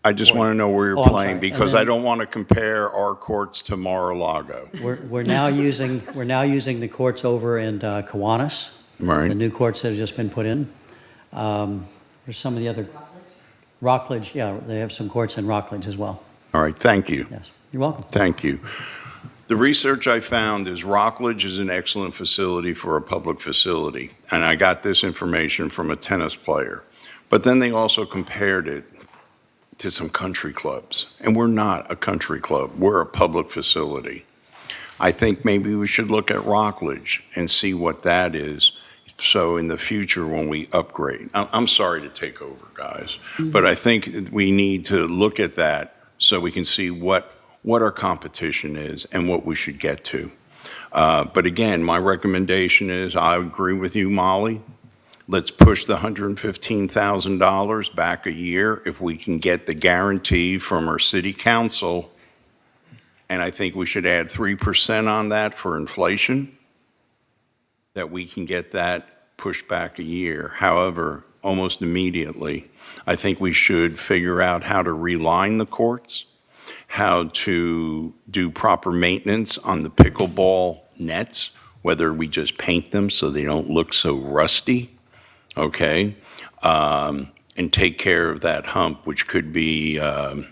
I just want to know where you're
Oh, I'm
playing
sorry.
because
And then-
I don't want to compare our courts to Mar-a-Lago.
we're now using the courts over in Kiwanis.
Right.
The new courts that have just been put in. There's some of the other. Rockledge, yeah, they have some courts in Rockledge as well.
All right. Thank you.
Yes, you're welcome.
Thank you. The research I found is Rockledge is an excellent facility for a public facility, and I got this information from a tennis player. But then they also compared it to some country clubs, and we're not a country club. We're a public facility. I think maybe we should look at Rockledge and see what that is, so in the future when we upgrade. I'm sorry to take over, guys, but I think we need to look at that so we can see what our competition is and what we should get to. But again, my recommendation is, I agree with you, Molly. Let's push the $115,000 back a year if we can get the guarantee from our city council. And I think we should add 3% on that for inflation, that we can get that pushed back a year. However, almost immediately, I think we should figure out how to reline the courts, how to do proper maintenance on the pickleball nets, whether we just paint them so they don't look so rusty, okay? And take care of that hump, which could be an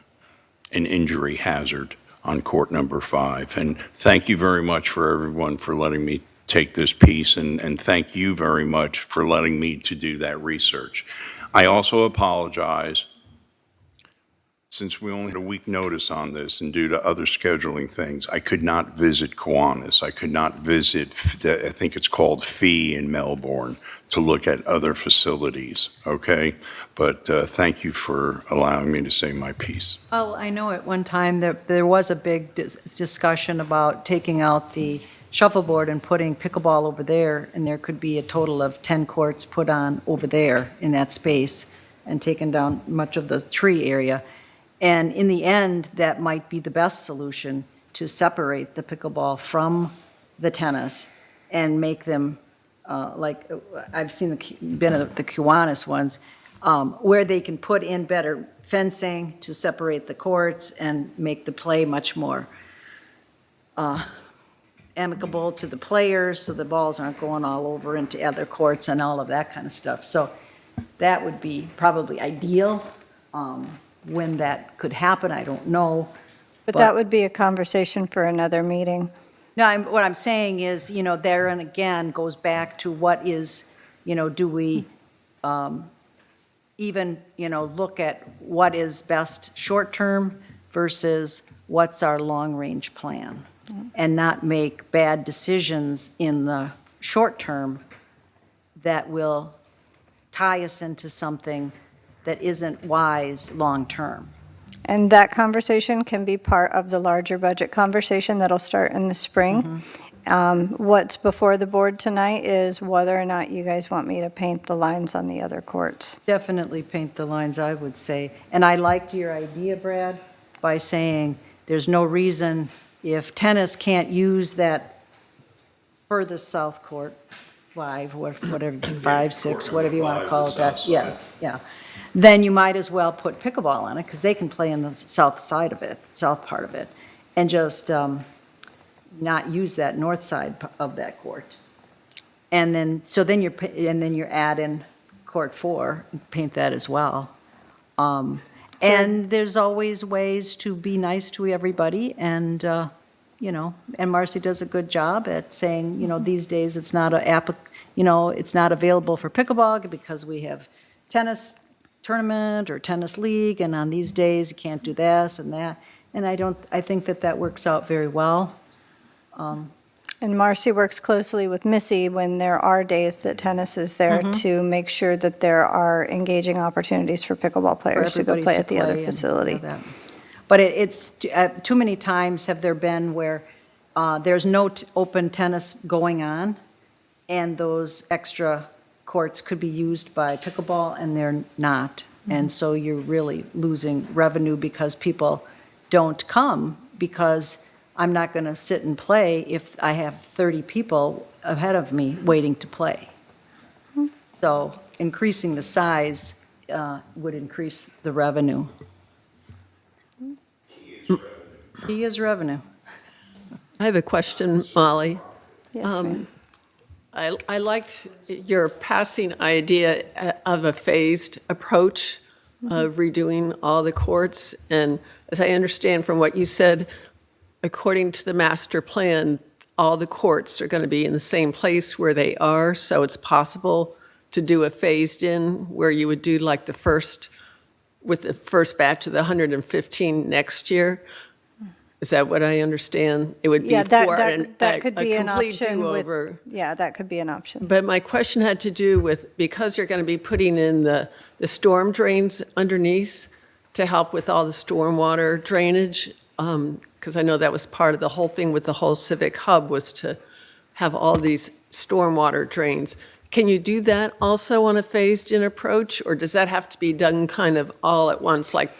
injury hazard on court number 5. And thank you very much for everyone for letting me take this piece, and thank you very much for letting me to do that research. I also apologize, since we only had a week notice on this and due to other scheduling things, I could not visit Kiwanis. I could not visit, I think it's called Fee in Melbourne, to look at other facilities, okay? But thank you for allowing me to say my piece.
Well, I know at one time there was a big discussion about taking out the shuffleboard and putting pickleball over there, and there could be a total of 10 courts put on over there in that space and taken down much of the tree area. And in the end, that might be the best solution, to separate the pickleball from the tennis and make them, like, I've been at the Kiwanis ones, where they can put in better fencing to separate the courts and make the play much more amicable to the players, so the balls aren't going all over into other courts and all of that kind of stuff. So that would be probably ideal. When that could happen, I don't know.
But that would be a conversation for another meeting.
No, what I'm saying is, there and again goes back to what is, do we even, look at what is best short-term versus what's our long-range plan? And not make bad decisions in the short term that will tie us into something that isn't wise long-term.
And that conversation can be part of the larger budget conversation that'll start in the spring. What's before the board tonight is whether or not you guys want me to paint the lines on the other courts.
Definitely paint the lines, I would say. And I liked your idea, Brad, by saying there's no reason, if tennis can't use that furthest south court, whatever, 5, 6, whatever you want to call it, that, yes, yeah. Then you might as well put pickleball on it, because they can play in the south side of it, south part of it, and just not use that north side of that court. And then, and then you add in court 4, and paint that as well. And there's always ways to be nice to everybody, and, and Marcy does a good job at saying, these days it's not it's not available for pickleball because we have tennis tournament or tennis league, and on these days you can't do this and that. And I think that works out very well.
And Marcy works closely with Missy when there are days that tennis is there to make sure that there are engaging opportunities for pickleball players to go
everybody
play
to
at the other
play and
facility.
all that. But it's, too many times have there been where there's no open tennis going on, and those extra courts could be used by pickleball, and they're not. And so you're really losing revenue because people don't come, because I'm not going to sit and play if I have 30 people ahead of me waiting to play. So increasing the size would increase the revenue. Key is revenue.
I have a question, Molly.
Yes, ma'am.
I liked your passing idea of a phased approach of redoing all the courts. And as I understand from what you said, according to the master plan, all the courts are going to be in the same place where they are. So it's possible to do a phased in where you would do like the first batch of the 115 next year. Is that what I understand? It would be
Yeah,
for
that could be
a
an
complete
option with,
do-over.
yeah, that could be an option.
But my question had to do with, because you're going to be putting in the storm drains underneath to help with all the stormwater drainage, because I know that was part of the whole thing with the whole civic hub, was to have all these stormwater drains. Can you do that also on a phased-in approach, or does that have to be done kind of all at once, like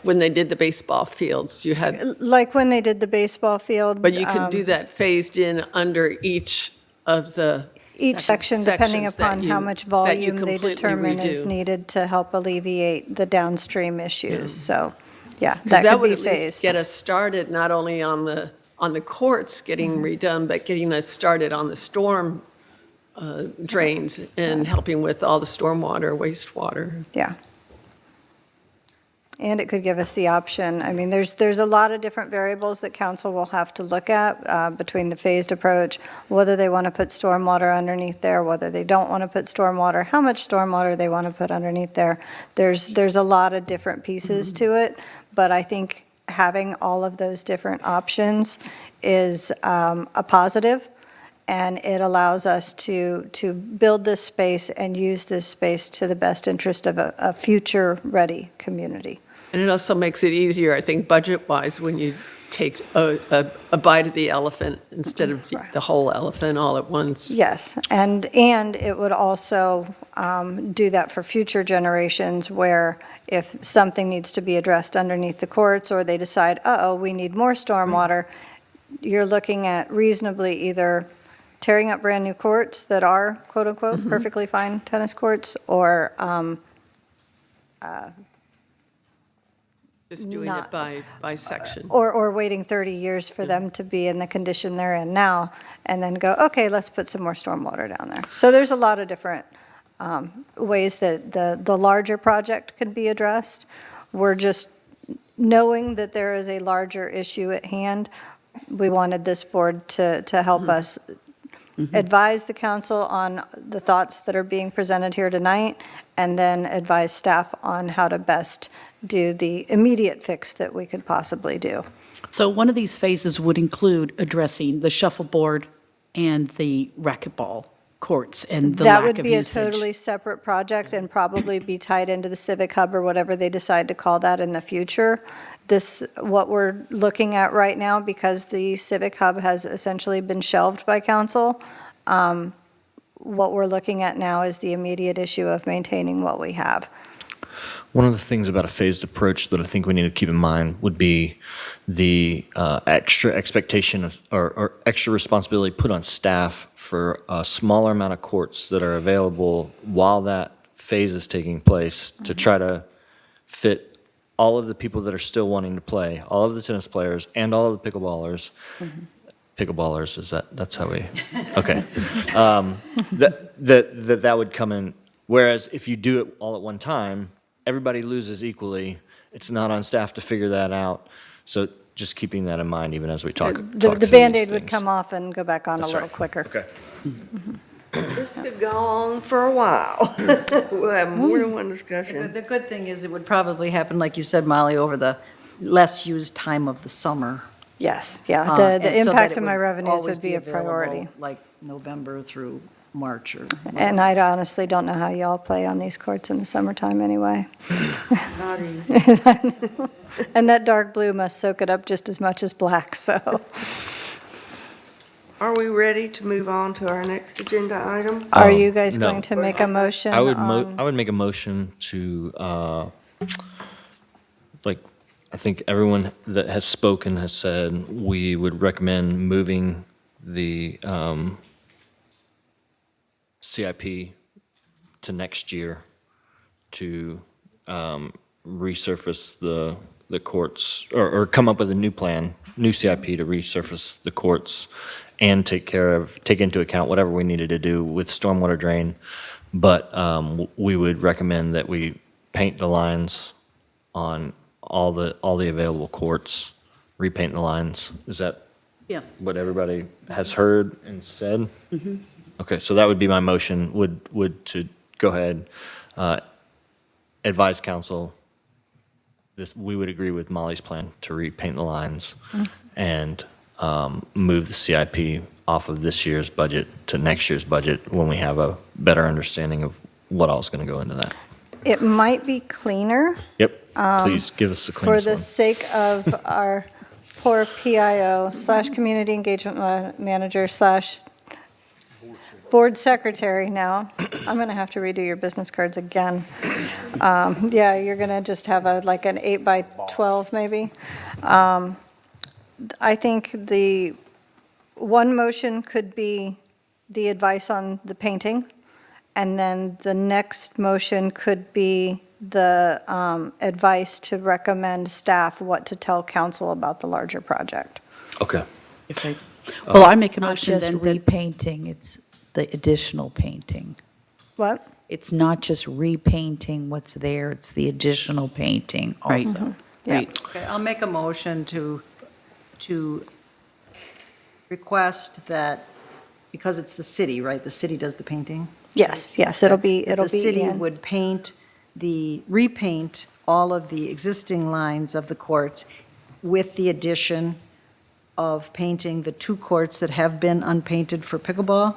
when they did the baseball fields? You had,
Like when they did the baseball field.
but you can do that phased in under each of the
Each section, depending
sections that
upon
you-
how much
that you
volume they
completely
determine is
redo.
needed to help alleviate the downstream issues. So, yeah,
Because
that could
would
be
at least
phased.
get us started, not only on the courts getting redone, but getting us started on the storm drains and helping with all the stormwater, wastewater.
Yeah. And it could give us the option, I mean, there's a lot of different variables that council will have to look at between the phased approach, whether they want to put stormwater underneath there, whether they don't want to put stormwater, how much stormwater they want to put underneath there. There's a lot of different pieces to it, but I think having all of those different options is a positive, and it allows us to build this space and use this space to the best interest of a future-ready community.
And it also makes it easier, I think, budget-wise, when you take a bite of the elephant instead of the whole elephant all at once.
Yes, and it would also do that for future generations, where if something needs to be addressed underneath the courts, or they decide, we need more stormwater, you're looking at reasonably either tearing up brand-new courts that are quote-unquote perfectly fine tennis courts, or
Just doing it by section.
or waiting 30 years for them to be in the condition they're in now, and then go, okay, let's put some more stormwater down there. So there's a lot of different ways that the larger project can be addressed. We're just knowing that there is a larger issue at hand. We wanted this board to help us advise the council on the thoughts that are being presented here tonight, and then advise staff on how to best do the immediate fix that we could possibly do.
So one of these phases would include addressing the shuffleboard and the racquetball courts and the
That
lack
would
of
be a
usage.
totally separate project, and probably be tied into the Civic Hub or whatever they decide to call that in the future. What we're looking at right now, because the Civic Hub has essentially been shelved by council, what we're looking at now is the immediate issue of maintaining what we have.
One of the things about a phased approach that I think we need to keep in mind would be the extra expectation of, or extra responsibility put on staff for a smaller amount of courts that are available while that phase is taking place to try to fit all of the people that are still wanting to play, all of the tennis players and all of the pickleballers. Pickleballers, that's how we, okay. That would come in, whereas if you do it all at one time, everybody loses equally. It's not on staff to figure that out. So just keeping that in mind even as we talk
The
through these
Band-Aid would
things.
come off and go back on a
That's
little
right.
quicker.
Okay.
This could go on for a while. We'll have more than one discussion.
The good thing is it would probably happen, like you said, Molly, over the less used time of the summer.
Yes, yeah,
And
the
so that
impact
it
of my
would
revenues
always
would be a
available,
priority.
Like November through March or.
And I honestly don't know how y'all play on these courts in the summertime anyway.
Not easy.
And that dark blue must soak it up just as much as black, so.
Are we ready to move on to our next agenda item?
Are you guys
no.
going to make a motion
I would
on?
make a motion to, like, I think everyone that has spoken has said we would recommend moving the CIP to next year to resurface the courts, or come up with a new plan, new CIP to resurface the courts and take into account whatever we needed to do with stormwater drain. But we would recommend that we paint the lines on all the available courts, repaint the lines. Is that
Yes.
what everybody has heard and said? Okay, so that would be my motion, would to go ahead, advise council, we would agree with Molly's plan to repaint the lines and move the CIP off of this year's budget to next year's budget when we have a better understanding of what all's going to go into that.
It might be cleaner.
Yep, please give us the
For
cleanest
the
one.
sake of our poor PIO / community engagement manager / board secretary now, I'm going to have to redo your business cards again. Yeah, you're going to just have like an 8 by 12 maybe. I think the one motion could be the advice on the painting, and then the next motion could be the advice to recommend staff what to tell council about the larger project.
Okay.
Well, I make a
Not
motion
just
then that,
repainting, it's the additional painting.
What?
It's not just repainting what's there, it's the additional painting
Right.
also.
Yeah.
right,
Okay, I'll make a motion to request that, because it's the city, right? The city does the painting?
Yes, it'll be
That the city
in.
would repaint all of the existing lines of the courts with the addition of painting the 2 courts that have been unpainted for pickleball?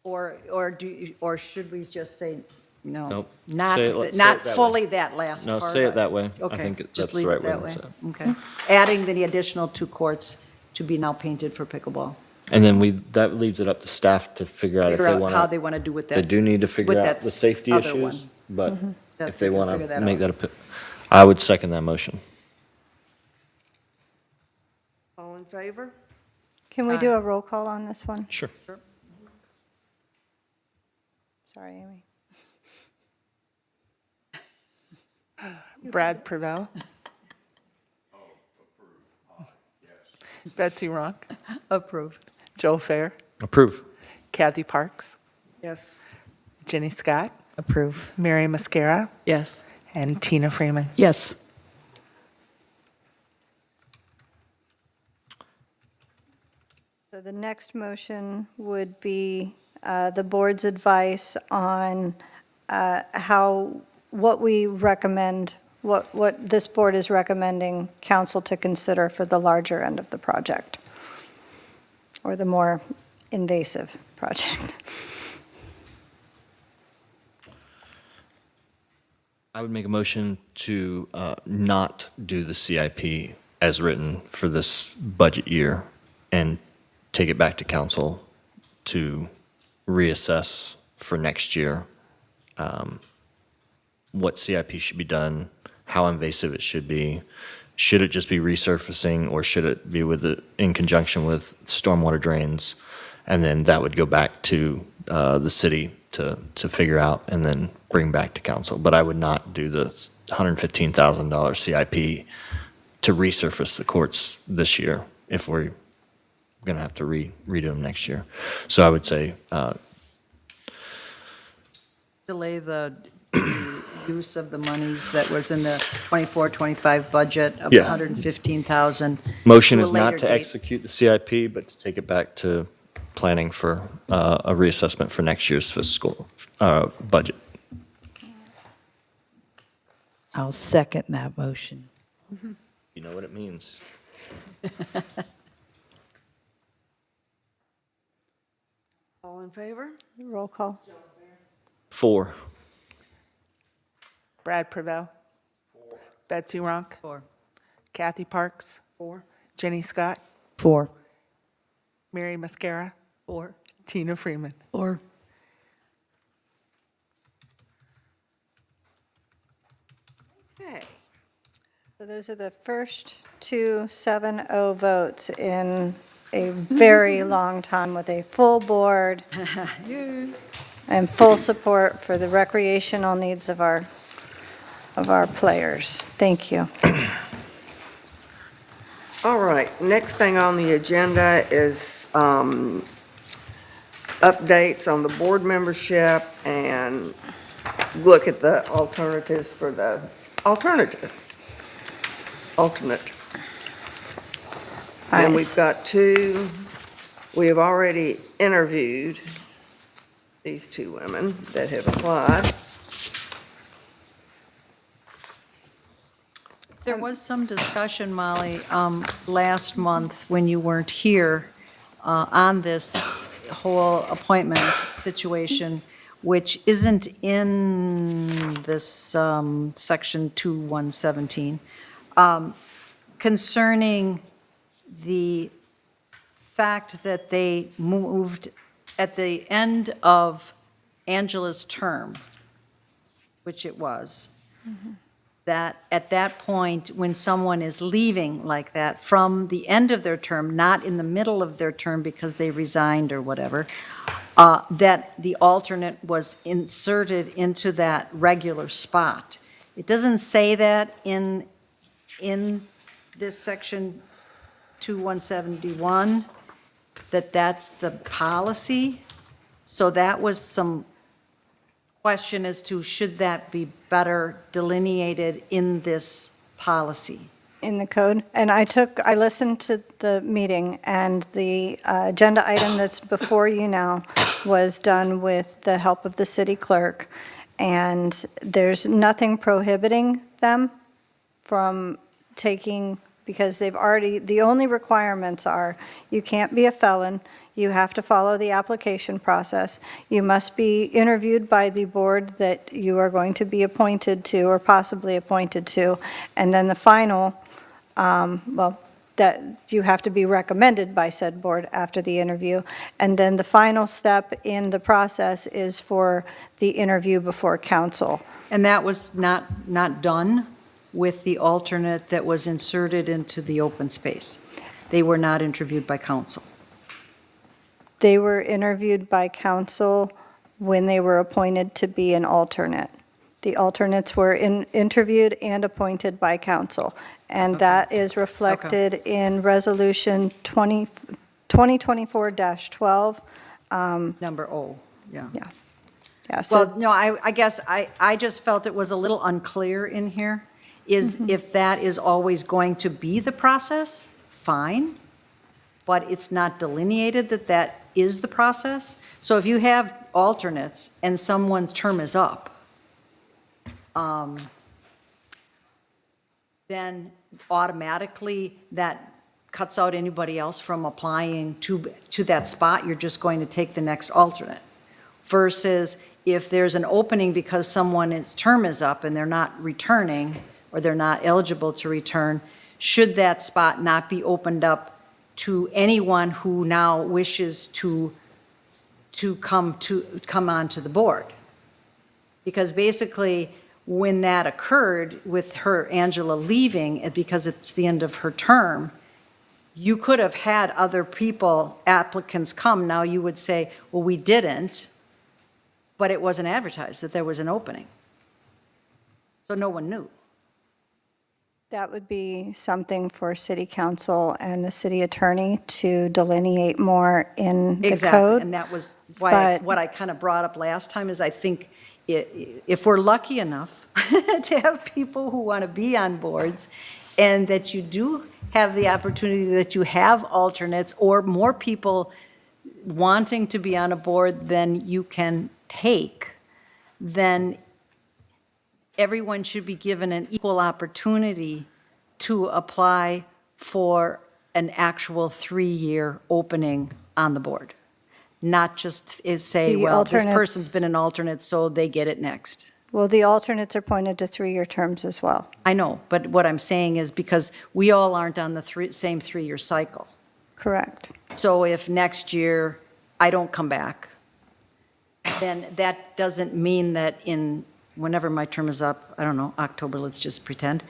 Or should we just say, no?
Nope.
Not,
Say it
not
that way.
fully that last
No,
part?
say it that way. I
Okay,
think
just
that's the
leave
right
it
way
that
to
way.
say it.
Okay. Adding the additional 2 courts to be now painted for pickleball.
And then that leaves it up to staff to figure out if
Figure
they
out
want
how
to.
they want to do with that.
They do need to figure
with
out
that
the safety
other
issues,
one.
but if they want
Figure
to
that
make
out.
that I would second that motion.
All in favor?
Can we do a roll call on this one?
Sure.
Sorry, Amy.
Brad Prevel. Betsy Ronk.
Approved.
Joe Fair.
Approve.
Kathy Parks.
Yes.
Jenny Scott.
Approve.
Mary Mascara.
Yes.
And Tina Freeman.
yes.
So the next motion would be the board's advice on what we recommend, what this board is recommending council to consider for the larger end of the project, or the more invasive project.
I would make a motion to not do the CIP as written for this budget year and take it back to council to reassess for next year what CIP should be done, how invasive it should be. Should it just be resurfacing, or should it be in conjunction with stormwater drains? And then that would go back to the city to figure out and then bring back to council. But I would not do the $115,000 CIP to resurface the courts this year if we're going to have to redo them next year. So I would say
Delay the use of the monies that was in the 24-25 budget of
Yeah.
$115,000.
motion
to a
is not
later
to
date.
execute the CIP, but to take it back to planning for a reassessment for next year's fiscal budget.
I'll second that motion.
You know what it means.
All in favor?
Roll call.
4.
Brad Prevost. Betsy Ronk.
4.
Kathy Parks.
4.
Jenny Scott.
4.
Mary Mascara.
4.
Tina Freeman.
Or
Okay.
So those are the first two 7-0 votes in a very long time with a full board and full support for the recreational needs of our players. Thank you.
All right, next thing on the agenda is updates on the board membership and look at the alternatives for the alternate. And we've got two, we have already interviewed these two women that have applied.
There was some discussion, Molly, last month when you weren't here, on this whole appointment situation, which isn't in this section 2117, concerning the fact that they moved at the end of Angela's term, which it was, that at that point, when someone is leaving like that from the end of their term, not in the middle of their term because they resigned or whatever, that the alternate was inserted into that regular spot. It doesn't say that in this section 2171, that that's the policy. So that was some question as to should that be better delineated in this policy?
In the code. And I listened to the meeting, and the agenda item that's before you now was done with the help of the city clerk, and there's nothing prohibiting them from taking, because they've already, the only requirements are, you can't be a felon, you have to follow the application process, you must be interviewed by the board that you are going to be appointed to or possibly appointed to, and then the final, that you have to be recommended by said board after the interview. And then the final step in the process is for the interview before council.
And that was not done with the alternate that was inserted into the open space. They were not interviewed by council.
They were interviewed by council when they were appointed to be an alternate. The alternates were interviewed and appointed by council. And that is reflected in Resolution 2024-12.
Number O, yeah.
Yeah, so
Well, no, I guess I just felt it was a little unclear in here, is if that is always going to be the process, fine, but it's not delineated that that is the process. So if you have alternates and someone's term is up, then automatically that cuts out anybody else from applying to that spot. You're just going to take the next alternate. Versus if there's an opening because someone's term is up and they're not returning, or they're not eligible to return, should that spot not be opened up to anyone who now wishes to come onto the board? Because basically, when that occurred with her, Angela leaving, because it's the end of her term, you could have had other people, applicants come. Now you would say, well, we didn't, but it wasn't advertised that there was an opening. So no one knew.
That would be something for city council and the city attorney to delineate more in the
Exactly,
code.
and that was why,
but-
what I kind of brought up last time is I think if we're lucky enough to have people who want to be on boards, and that you do have the opportunity that you have alternates or more people wanting to be on a board than you can take, then everyone should be given an equal opportunity to apply for an actual 3-year opening on the board. Not just say,
The
well, this
alternates-
person's been an alternate, so they get it next.
Well, the alternates are appointed to 3-year terms as well.
I know, but what I'm saying is because we all aren't on the same 3-year cycle.
Correct.
So if next year I don't come back, then that doesn't mean that whenever my term is up, I don't know, October, let's just pretend,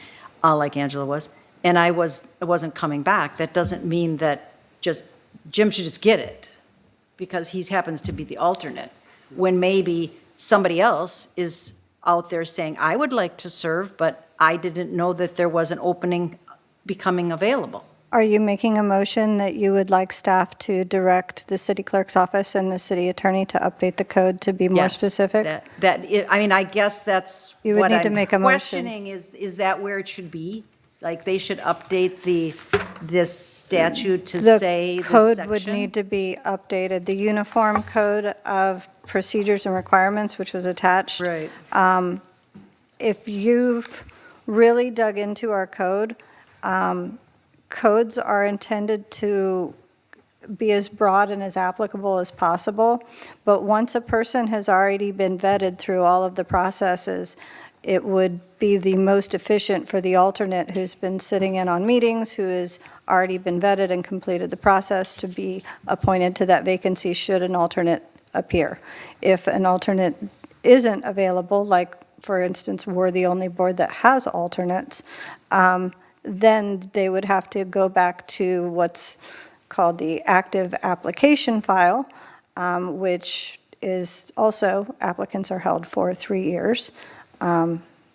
like Angela was, and I wasn't coming back, that doesn't mean that Jim should just get it, because he happens to be the alternate, when maybe somebody else is out there saying, I would like to serve, but I didn't know that there was an opening becoming available.
Are you making a motion that you would like staff to direct the city clerk's office and the city attorney to update the code to be more
Yes,
specific?
I guess that's
You would
what
need to
I'm
make a motion.
questioning is that where it should be? Like, they should update this statute to say
The
this
code
section?
would need to be updated. The Uniform Code of Procedures and Requirements, which was attached.
Right.
If you've really dug into our code, codes are intended to be as broad and as applicable as possible, but once a person has already been vetted through all of the processes, it would be the most efficient for the alternate who's been sitting in on meetings, who has already been vetted and completed the process, to be appointed to that vacancy should an alternate appear. If an alternate isn't available, like, for instance, we're the only board that has alternates, then they would have to go back to what's called the active application file, which is also, applicants are held for 3 years.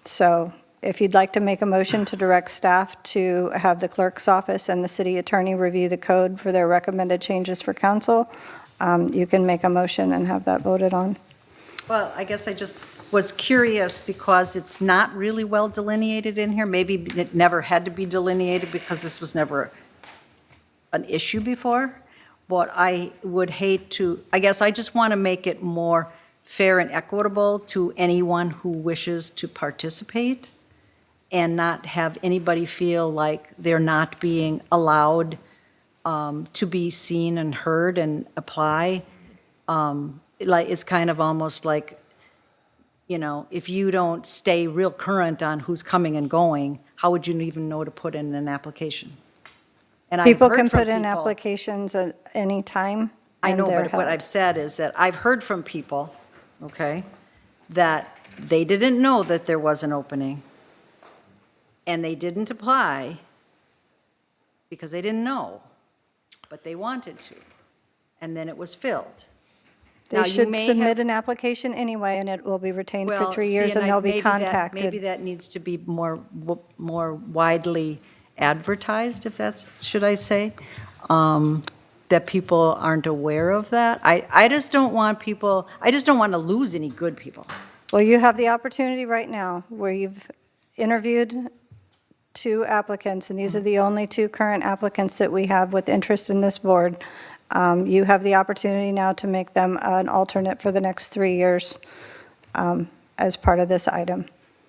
So if you'd like to make a motion to direct staff to have the clerk's office and the city attorney review the code for their recommended changes for council, you can make a motion and have that voted on.
Well, I guess I just was curious because it's not really well delineated in here. Maybe it never had to be delineated because this was never an issue before. But I would hate to, I guess I just want to make it more fair and equitable to anyone who wishes to participate and not have anybody feel like they're not being allowed to be seen and heard and apply. Like, it's kind of almost like, if you don't stay real current on who's coming and going, how would you even know to put in an application? And I've
People
heard
can
from
put in
people-
applications at any time,
I
and
know,
they're
but what
held.
I've said is that I've heard from people, okay, that they didn't know that there was an opening, and they didn't apply because they didn't know, but they wanted to, and then it was filled. Now,
They
you
should
may
submit
have-
an application anyway, and it will be retained for
Well,
3
see,
years, and they'll be
maybe that
contacted.
needs to be more widely advertised, if that's, should I say? That people aren't aware of that. I just don't want people, I just don't want to lose any good people.
Well, you have the opportunity right now, where you've interviewed 2 applicants, and these are the only 2 current applicants that we have with interest in this board. You have the opportunity now to make them an alternate for the next 3 years as part of this item.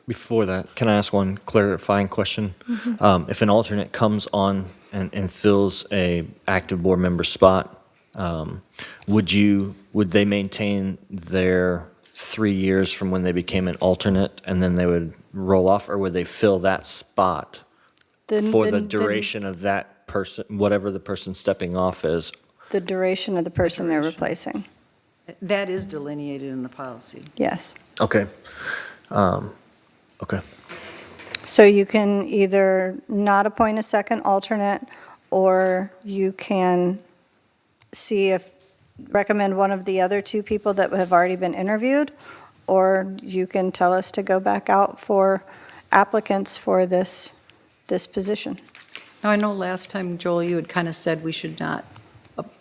Before that, can I ask one clarifying question? If an alternate comes on and fills a active board member spot, would they maintain their 3 years from when they became an alternate and then they would roll off, or would they fill that spot for the duration of that person, whatever the person stepping off is?
The duration of the person they're replacing,
That is delineated in the policy.
yes.
Okay. Okay.
So you can either not appoint a second alternate, or you can see if, recommend one of the other two people that have already been interviewed, or you can tell us to go back out for applicants for this position.
Now, I know last time, Joel, you had kind of said we should not,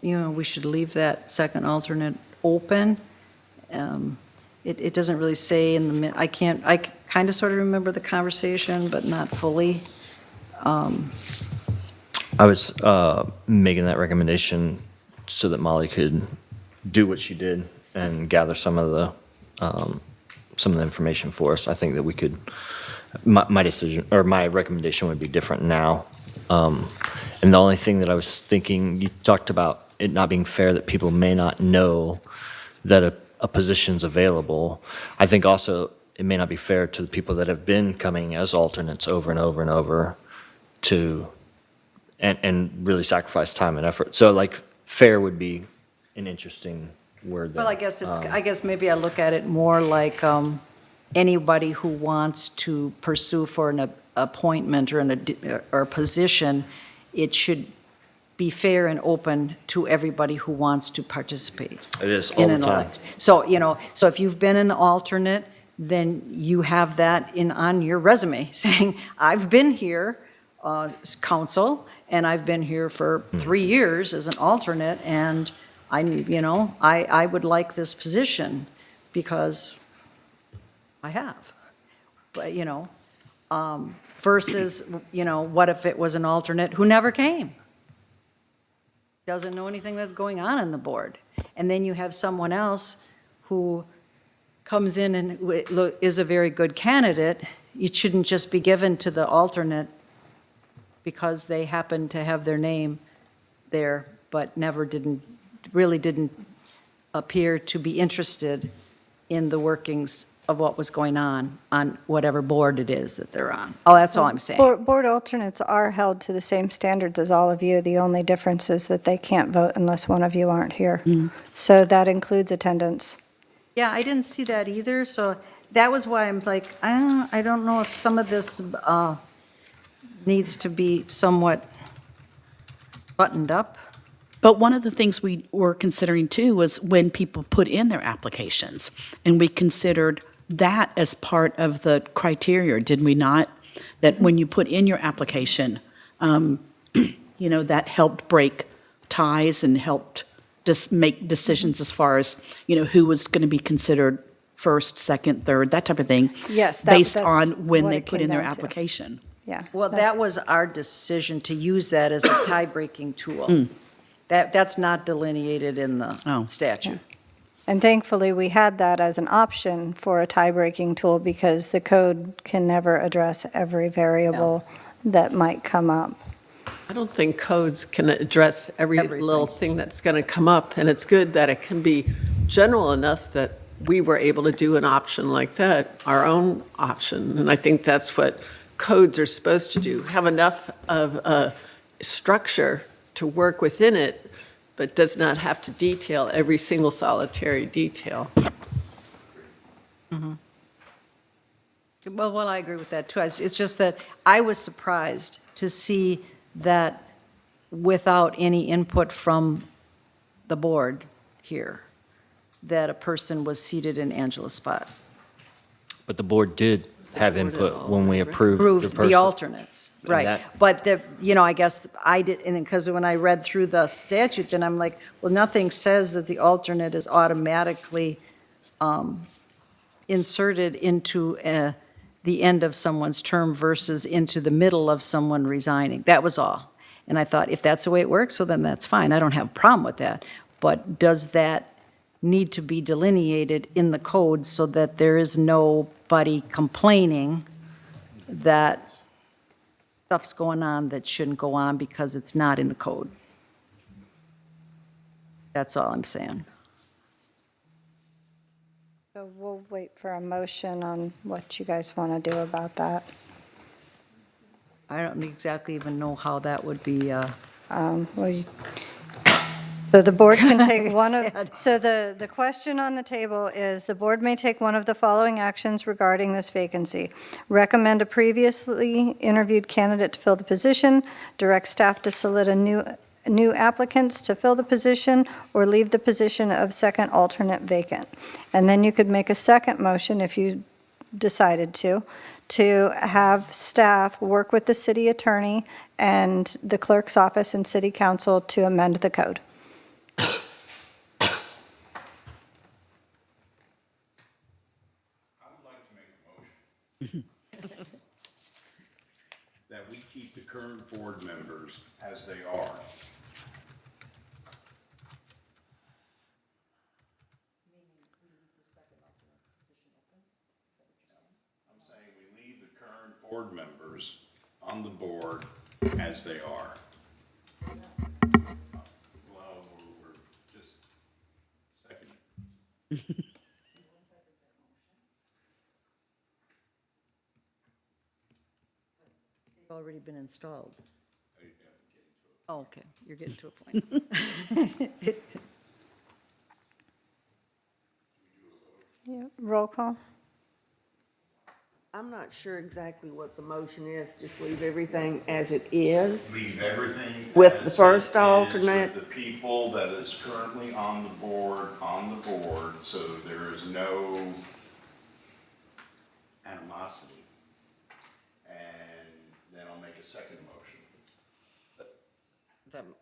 we should leave that second alternate open. It doesn't really say in the, I kind of sort of remember the conversation, but not fully.
I was making that recommendation so that Molly could do what she did and gather some of the information for us. I think that we could, my decision, or my recommendation would be different now. And the only thing that I was thinking, you talked about it not being fair that people may not know that a position's available. I think also it may not be fair to the people that have been coming as alternates over and over and over to, and really sacrifice time and effort. So like, fair would be an interesting word there.
Well, I guess maybe I look at it more like anybody who wants to pursue for an appointment or a position, it should be fair and open to everybody who wants to participate.
It is all
in
the
an
time.
elect. So, so if you've been an alternate, then you have that on your resume, saying, I've been here, council, and I've been here for 3 years as an alternate, and I would like this position because I have. But, versus, what if it was an alternate who never came? Doesn't know anything that's going on in the board. And then you have someone else who comes in and is a very good candidate. It shouldn't just be given to the alternate because they happen to have their name there, but really didn't appear to be interested in the workings of what was going on whatever board it is that they're on. Oh, that's all I'm saying.
Board alternates are held to the same standards as all of you. The only difference is that they can't vote unless one of you aren't here. So that includes attendance.
Yeah, I didn't see that either, so that was why I'm like, I don't know if some of this needs to be somewhat buttoned up.
But one of the things we were considering too was when people put in their applications, and we considered that as part of the criteria, did we not? That when you put in your application, that helped break ties and helped just make decisions as far as, who was going to be considered first, second, third, that type of thing.
Yes,
based
that's
on when
what
they
it
put
came
in their
down to.
application.
Yeah.
Well, that was our decision to use that as a tie-breaking tool. That's not delineated in the statute.
And thankfully, we had that as an option for a tie-breaking tool because the code can never address every variable that might come up.
I don't think codes can address every little thing that's going to come up, and it's good that it can be general enough that we were able to do an option like that, our own option, and I think that's what codes are supposed to do, have enough of a structure to work within it, but does not have to detail every single solitary detail.
Well, I agree with that too. It's just that I was surprised to see that without any input from the board here, that a person was seated in Angela's spot.
But the board did have input when we approved the
Approved
person.
the alternates,
And
right.
that-
But I guess I did, and because when I read through the statute, then I'm like, well, nothing says that the alternate is automatically inserted into the end of someone's term versus into the middle of someone resigning. That was all. And I thought, if that's the way it works, well, then that's fine. I don't have a problem with that. But does that need to be delineated in the code so that there is nobody complaining that stuff's going on that shouldn't go on because it's not in the code? That's all I'm saying.
So we'll wait for a motion on what you guys want to do about that.
I don't exactly even know how that would be,
Well, So the board can take one of, so the question on the table is, the board may take one of the following actions regarding this vacancy. Recommend a previously interviewed candidate to fill the position, direct staff to select new applicants to fill the position, or leave the position of second alternate vacant. And then you could make a second motion if you decided to have staff work with the city attorney and the clerk's office and city council to amend the code.
That we keep the current board members as they are. I'm saying we leave the current board members on the board as they are. Well, we're just second.
They've already been installed. Oh, okay, you're getting to a point.
Yeah, roll call.
I'm not sure exactly what the motion is, just leave everything as it is.
Leave everything.
With
as
the first
it is,
alternate.
With the people that is currently on the board, so there is no animosity. And then I'll make a second motion.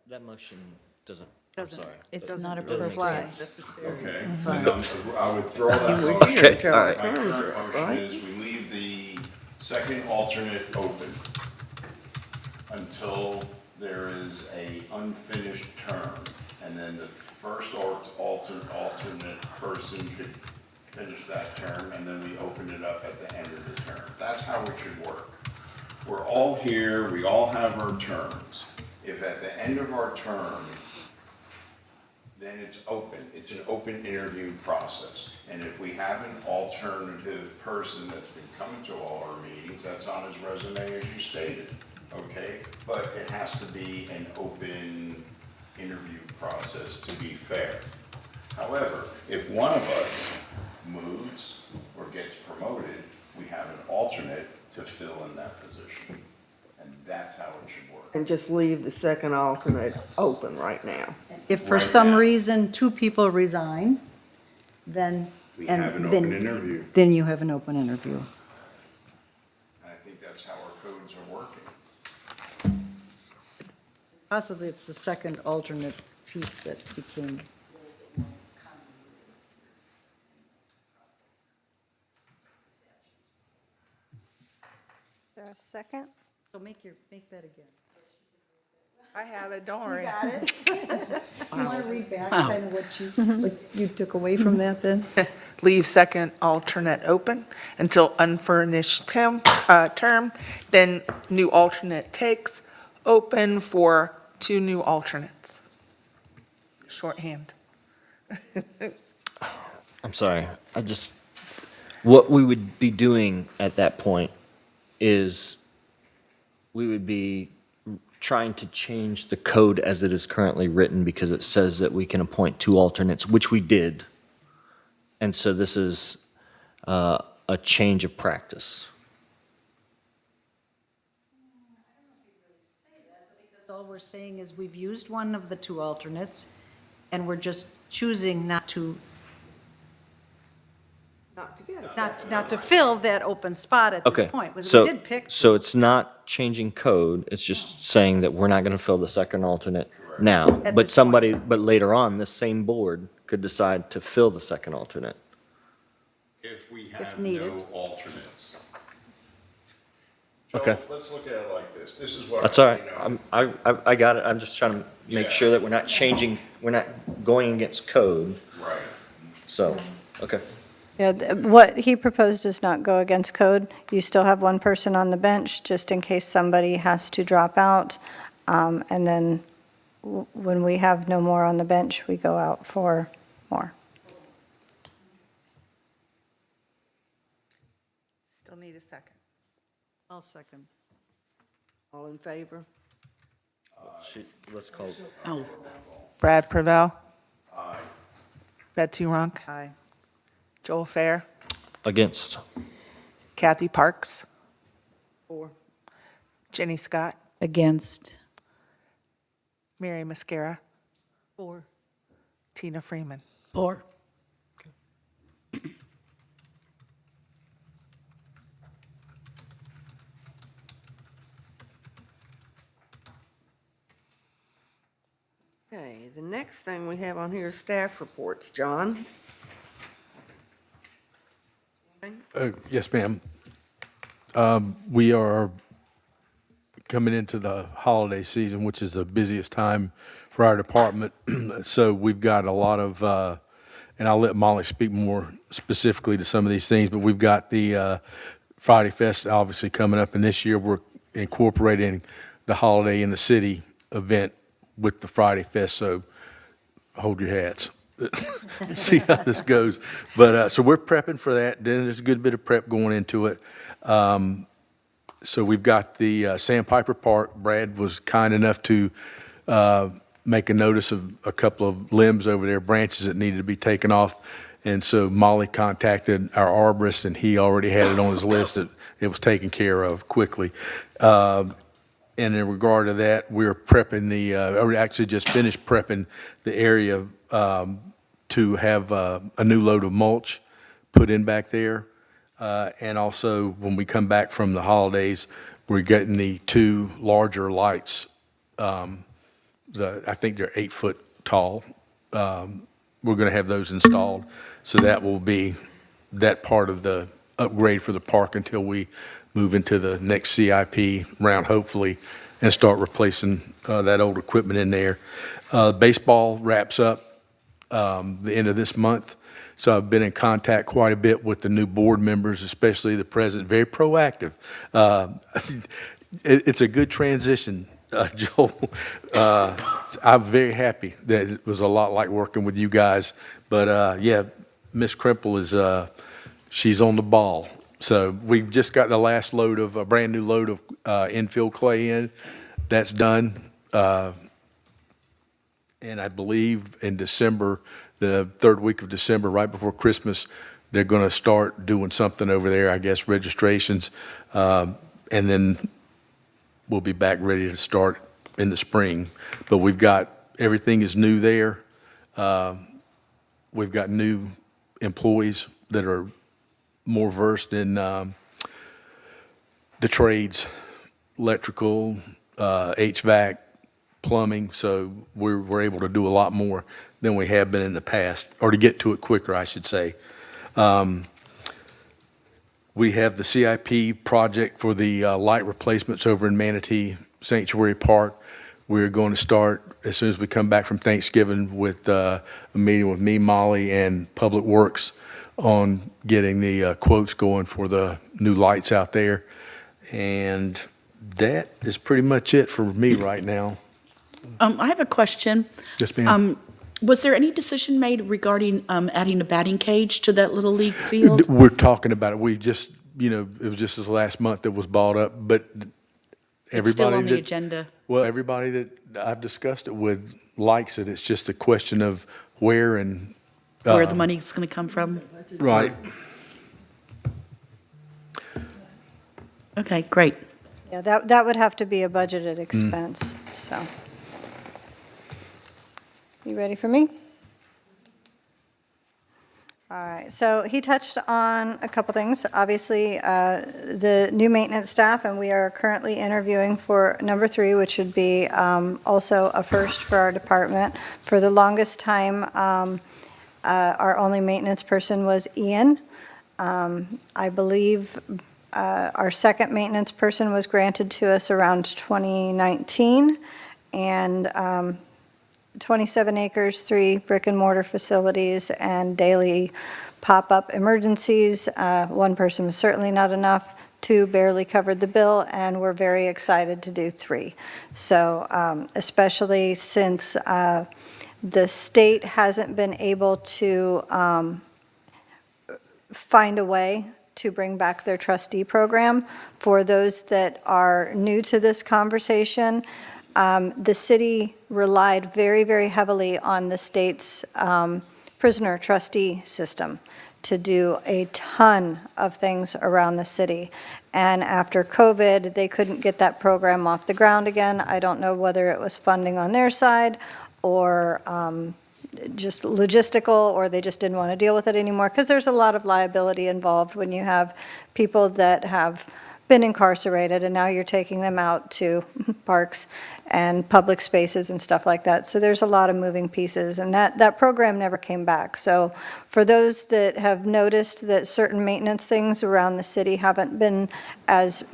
That motion doesn't,
Doesn't-
sorry.
it doesn't
not
doesn't make
apply.
sense.
Okay, then I withdraw that motion.
Here till
all
the
right.
My
terms
current
are up,
motion
right?
is we leave the second alternate open until there is a unfinished term, and then the first alternate person could finish that term, and then we open it up at the end of the term. That's how it should work. We're all here, we all have our terms. If at the end of our term, then it's open. It's an open interview process. And if we have an alternative person that's been coming to all our meetings, that's on his resume as you stated, okay? But it has to be an open interview process to be fair. However, if one of us moves or gets promoted, we have an alternate to fill in that position. And that's how it should work.
And just leave the second alternate open right now.
If for
Right
some
now.
reason two people resign, then.
We
and
have an
then-
open interview.
Then you have an open interview.
And I think that's how our codes are working.
Possibly it's the second alternate piece that became.
Is there a second?
So make that again.
I have it, don't worry.
Got it? You want to read back kind of what you took away from that then?
Leave second alternate open until unfurnished term, then new alternate takes, open for 2 new alternates. Shorthand.
I'm sorry, what we would be doing at that point is we would be trying to change the code as it is currently written because it says that we can appoint 2 alternates, which we did. And so this is a change of practice.
Because all we're saying is we've used one of the 2 alternates, and we're just choosing not to fill that open spot at
Okay,
this point. We
so,
did pick.
so it's not changing code, it's just saying that we're not going to fill the second alternate now.
At
But
this
somebody, but later on, this same board could decide to fill the second alternate.
If we have
needed.
no alternates.
Okay.
Joe, let's look at it like this. This is what.
That's all right,
you know.
I got it, I'm just trying to make
Yeah.
sure that we're not changing, we're not going against code,
Right.
so, okay.
Yeah, what he proposed does not go against code. You still have one person on the bench, just in case somebody has to drop out. And then when we have no more on the bench, we go out for more.
Still need a second.
I'll second.
All in favor?
Let's call,
Oh,
Brad Pravell. Betsy Runk.
Aye.
Joel Fair.
Against.
Kathy Parks.
4.
Jenny Scott.
Against.
Mary Mascara.
4.
Tina Freeman.
4.
Okay, the next thing we have on here is staff reports. John?
Yes, ma'am. We are coming into the holiday season, which is the busiest time for our department. So we've got a lot of, and I'll let Molly speak more specifically to some of these things, but we've got the Friday Fest obviously coming up, and this year we're incorporating the Holiday in the City event with the Friday Fest, so hold your hats. See how this goes. But, so we're prepping for that. Then there's a good bit of prep going into it. So we've got the Sandpiper Park. Brad was kind enough to make a notice of a couple of limbs over there, branches that needed to be taken off. And so Molly contacted our arborist, and he already had it on his list that it was taken care of quickly. And in regard to that, we're prepping or actually just finished prepping the area to have a new load of mulch put in back there. And also, when we come back from the holidays, we're getting the 2 larger lights. I think they're 8 foot tall. We're going to have those installed. So that will be that part of the upgrade for the park until we move into the next CIP round, hopefully, and start replacing that old equipment in there. Baseball wraps up the end of this month. So I've been in contact quite a bit with the new board members, especially the president, very proactive. It's a good transition, Joel. I'm very happy that it was a lot like working with you guys. But yeah, Miss Crimple is, she's on the ball. So we've just got the last load of, a brand new load of infill clay in. That's done. And I believe in December, the 3rd week of December, right before Christmas, they're going to start doing something over there, I guess, registrations. And then we'll be back ready to start in the spring. But we've got, everything is new there. We've got new employees that are more versed in the trades, electrical, HVAC, plumbing, so we're able to do a lot more than we have been in the past, or to get to it quicker, I should say. We have the CIP project for the light replacements over in Manatee Sanctuary Park. We're going to start, as soon as we come back from Thanksgiving, with a meeting with me, Molly, and Public Works on getting the quotes going for the new lights out there. And that is pretty much it for me right now.
I have a question.
Yes, ma'am.
Was there any decision made regarding adding a batting cage to that Little League field?
We're talking about it. We just, it was just this last month that was bought up, but everybody
It's still on the
that-
agenda.
Well, everybody that I've discussed it with likes it. It's just a question of where and.
Where the money's going to come from?
Right.
Okay, great.
Yeah, that would have to be a budgeted expense, so. You ready for me? All right, so he touched on a couple things. Obviously, the new maintenance staff, and we are currently interviewing for number 3, which would be also a first for our department. For the longest time, our only maintenance person was Ian. I believe our second maintenance person was granted to us around 2019, and 27 acres, 3 brick and mortar facilities, and daily pop-up emergencies. 1 person was certainly not enough. 2 barely covered the bill, and we're very excited to do 3. So especially since the state hasn't been able to find a way to bring back their trustee program. For those that are new to this conversation, The city relied very, very heavily on the state's prisoner trustee system to do a ton of things around the city. And after COVID, they couldn't get that program off the ground again. I don't know whether it was funding on their side or just logistical, or they just didn't want to deal with it anymore, because there's a lot of liability involved when you have people that have been incarcerated and now you're taking them out to parks and public spaces and stuff like that. So there's a lot of moving pieces, and that program never came back. So for those that have noticed that certain maintenance things around the city haven't been as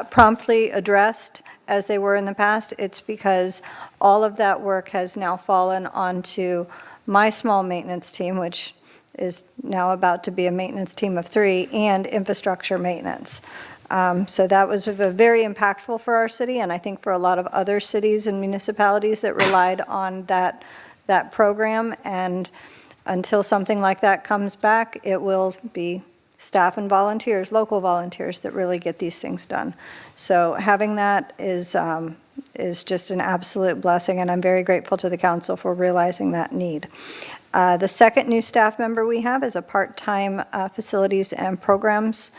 promptly addressed as they were in the past, it's because all of that work has now fallen onto my small maintenance team, which is now about to be a maintenance team of 3, and infrastructure maintenance. So that was very impactful for our city, and I think for a lot of other cities and municipalities that relied on that program. And until something like that comes back, it will be staff and volunteers, local volunteers, that really get these things done. So having that is just an absolute blessing, and I'm very grateful to the council for realizing that need. The second new staff member we have is a part-time facilities and programs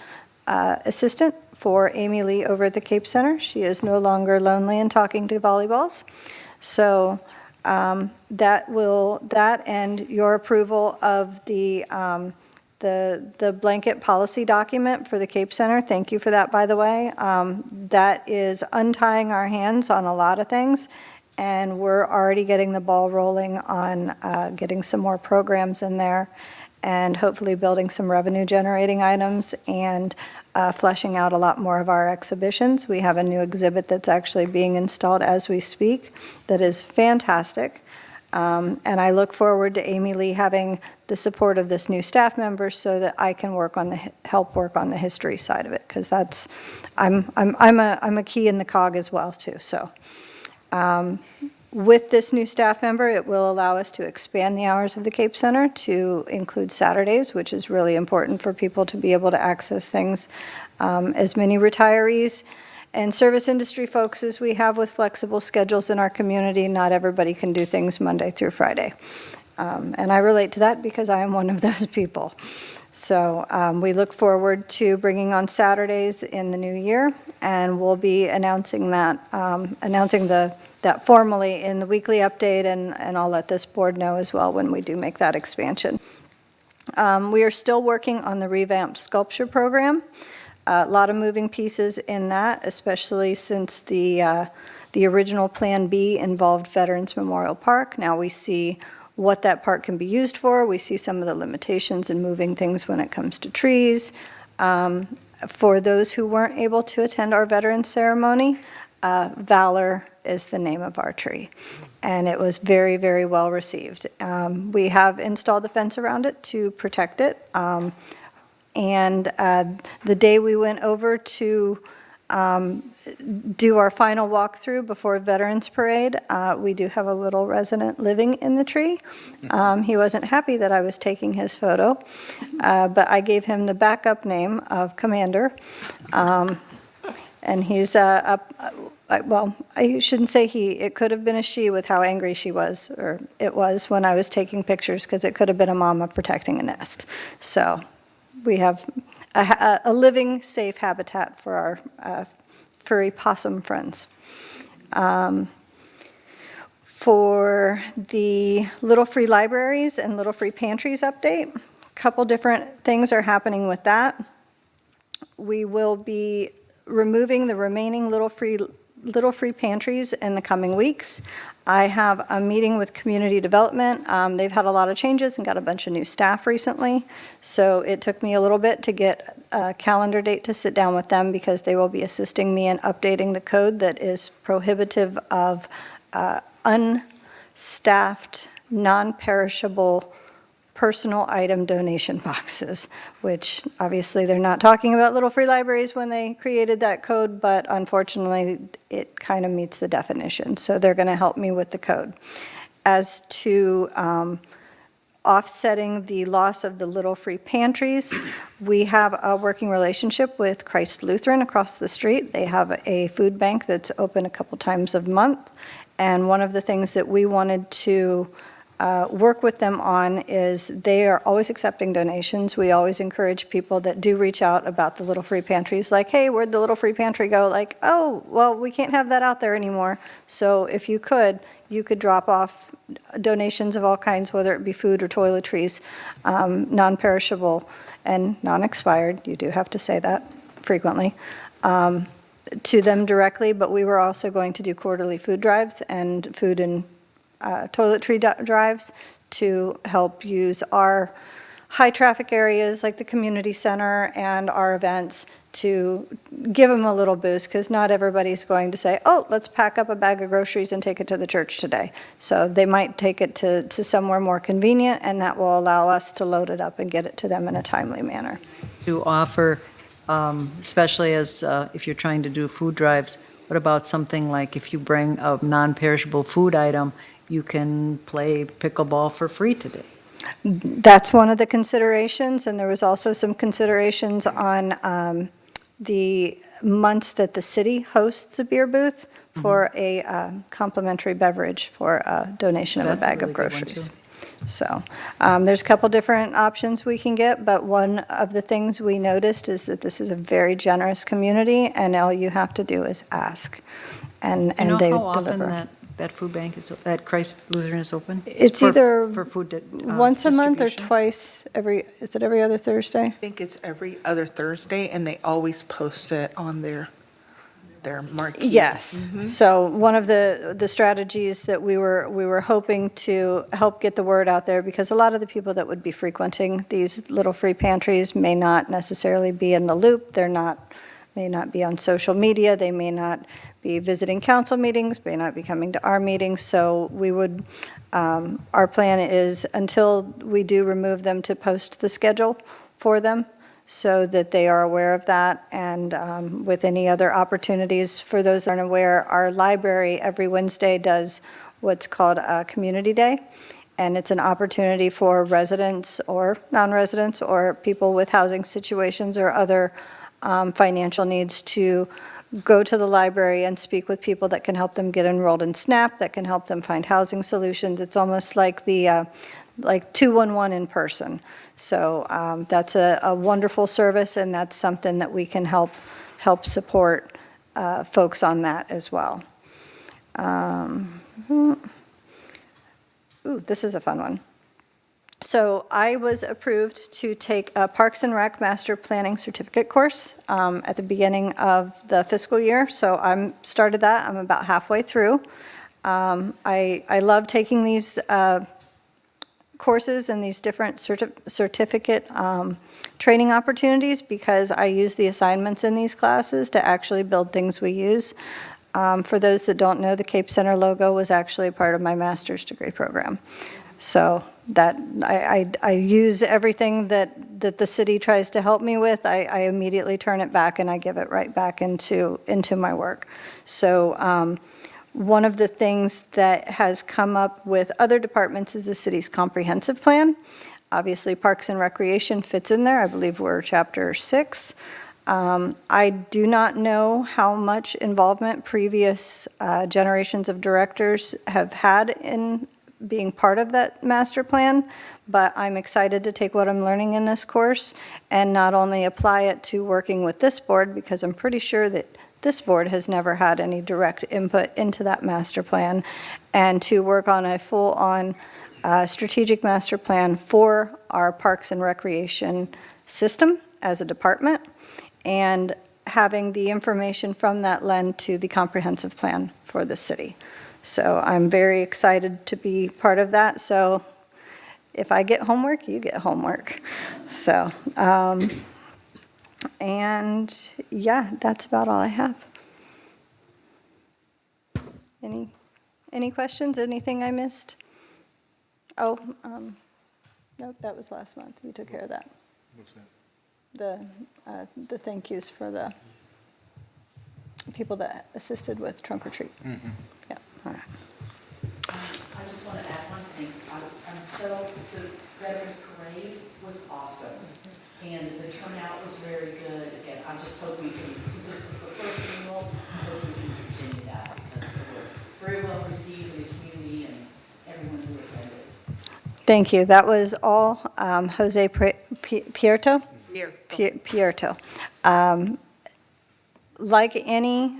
assistant for Amy Lee over at the Cape Center. She is no longer lonely and talking to volleyballs. So that and your approval of the blanket policy document for the Cape Center. Thank you for that, by the way. That is untying our hands on a lot of things, and we're already getting the ball rolling on getting some more programs in there, and hopefully building some revenue-generating items, and fleshing out a lot more of our exhibitions. We have a new exhibit that's actually being installed as we speak that is fantastic. And I look forward to Amy Lee having the support of this new staff member so that I can help work on the history side of it, because I'm a key in the cog as well too. So with this new staff member, it will allow us to expand the hours of the Cape Center to include Saturdays, which is really important for people to be able to access things. As many retirees and service industry folks as we have with flexible schedules in our community, not everybody can do things Monday through Friday. And I relate to that because I am one of those people. So we look forward to bringing on Saturdays in the new year, and we'll be announcing that formally in the weekly update, and I'll let this board know as well when we do make that expansion. We are still working on the revamped sculpture program. A lot of moving pieces in that, especially since the original Plan B involved Veterans Memorial Park. Now we see what that park can be used for. We see some of the limitations in moving things when it comes to trees. For those who weren't able to attend our Veterans Ceremony, Valor is the name of our tree, and it was very, very well received. We have installed the fence around it to protect it. And the day we went over to do our final walkthrough before Veterans Parade, we do have a little resident living in the tree. He wasn't happy that I was taking his photo, but I gave him the backup name of Commander. And he's up, well, I shouldn't say he, it could have been a she with how angry she was, or it was when I was taking pictures, because it could have been a mama protecting a nest. So we have a living, safe habitat for our furry possum friends. For the Little Free Libraries and Little Free Pantries update, a couple different things are happening with that. We will be removing the remaining Little Free Pantries in the coming weeks. I have a meeting with community development. They've had a lot of changes and got a bunch of new staff recently. So it took me a little bit to get a calendar date to sit down with them, because they will be assisting me in updating the code that is prohibitive of unstaffed, non-perishable personal item donation boxes, which obviously they're not talking about Little Free Libraries when they created that code, but unfortunately it kind of meets the definition. So they're going to help me with the code. As to offsetting the loss of the Little Free Pantries. We have a working relationship with Christ Lutheran across the street. They have a food bank that's open a couple times a month. And one of the things that we wanted to work with them on is they are always accepting donations. We always encourage people that do reach out about the Little Free Pantries, like, hey, where'd the Little Free Pantry go? Like, oh, well, we can't have that out there anymore. So if you could drop off donations of all kinds, whether it be food or toiletries, non-perishable and non-expired, you do have to say that frequently, to them directly. But we were also going to do quarterly food drives and food and toiletry drives to help use our high-traffic areas like the community center and our events to give them a little boost, because not everybody's going to say, oh, let's pack up a bag of groceries and take it to the church today. So they might take it to somewhere more convenient, and that will allow us to load it up and get it to them in a timely manner.
To offer, especially as if you're trying to do food drives, what about something like if you bring a non-perishable food item, you can play pickleball for free today?
That's one of the considerations, and there was also some considerations on the months that the city hosts a beer booth for a complimentary beverage for a donation of a bag of groceries. So there's a couple different options we can get, but one of the things we noticed is that this is a very generous community, and all you have to do is ask, and they deliver.
You know how often that food bank is, that Christ Lutheran is open?
It's
for,
either
for food
once a month or
distribution?
twice is it every other Thursday?
I think it's every other Thursday, and they always post it on their marquee.
Yes. So one of the strategies that we were hoping to help get the word out there, because a lot of the people that would be frequenting these Little Free Pantries may not necessarily be in the loop. May not be on social media. They may not be visiting council meetings, may not be coming to our meetings. So we would, our plan is until we do remove them, to post the schedule for them so that they are aware of that. And with any other opportunities, for those that aren't aware, our library every Wednesday does what's called a community day. And it's an opportunity for residents or non-residents or people with housing situations or other financial needs to go to the library and speak with people that can help them get enrolled in SNAP, that can help them find housing solutions. It's almost like the like 211 in person. So that's a wonderful service, and that's something that we can help support folks on that as well. Ooh, this is a fun one. So I was approved to take a Parks and Rec Master Planning Certificate course at the beginning of the fiscal year. So I'm started that. I'm about halfway through. I love taking these courses and these different certificate training opportunities, because I use the assignments in these classes to actually build things we use. For those that don't know, the Cape Center logo was actually a part of my master's degree program. So that I use everything that the city tries to help me with. I immediately turn it back and I give it right back into my work. So one of the things that has come up with other departments is the city's comprehensive plan. Obviously, Parks and Recreation fits in there. I believe we're Chapter 6. I do not know how much involvement previous generations of directors have had in being part of that master plan, but I'm excited to take what I'm learning in this course and not only apply it to working with this board, because I'm pretty sure that this board has never had any direct input into that master plan, and to work on a full-on strategic master plan for our Parks and Recreation system as a department, and having the information from that lend to the comprehensive plan for the city. So I'm very excited to be part of that. So if I get homework, you get homework. So, and yeah, that's about all I have. Any questions? Anything I missed? Oh, nope, that was last month. You took care of that.
What's that?
The thank yous for the people that assisted with trunk or treat. Yeah, all right.
I just want to add one thing.
I'm so, the Veterans Parade was awesome, and the turnout was very good, and I just hope we can, since this is the first annual, I hope we can continue that, because it was very well received in the community and everyone who attended.
Thank you. That was all Jose Pierto?
Here.
Pierto. Like any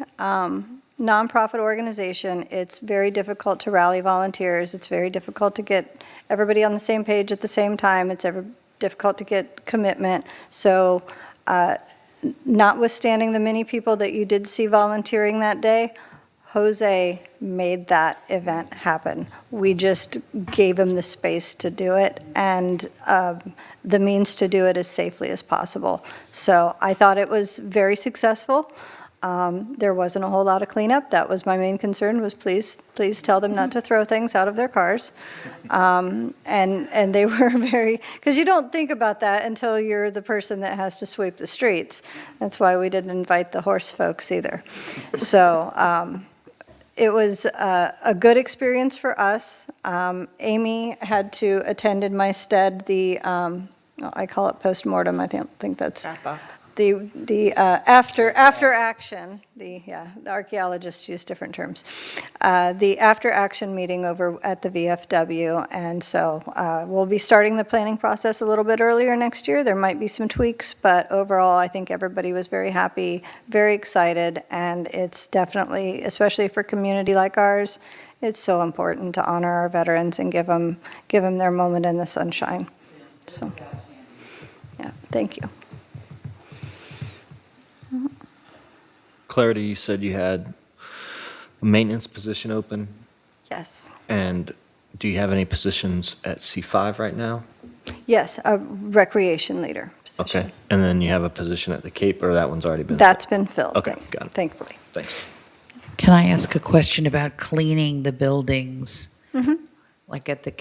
nonprofit organization, it's very difficult to rally volunteers. It's very difficult to get everybody on the same page at the same time. It's difficult to get commitment. So notwithstanding the many people that you did see volunteering that day, Jose made that event happen. We just gave him the space to do it and the means to do it as safely as possible. So I thought it was very successful. There wasn't a whole lot of cleanup. That was my main concern, was please tell them not to throw things out of their cars. And they were very, because you don't think about that until you're the person that has to sweep the streets. That's why we didn't invite the horse folks either. So it was a good experience for us. Amy had to attend in my stead the, I call it postmortem, I think that's
Wrap up.
the after action, the archaeologists use different terms. The after action meeting over at the VFW, and so we'll be starting the planning process a little bit earlier next year. There might be some tweaks, but overall, I think everybody was very happy, very excited, and it's definitely, especially for a community like ours, it's so important to honor our veterans and give them their moment in the sunshine. So, yeah, thank you.
Clarity, you said you had a maintenance position open,
Yes.
and do you have any positions at C5 right now?
Yes, a recreation leader position.
Okay, and then you have a position at the Cape, or that one's already been?
That's been filled.
Okay, got it.
Thankfully.
Thanks.
Can I ask a question about cleaning the buildings? Like at the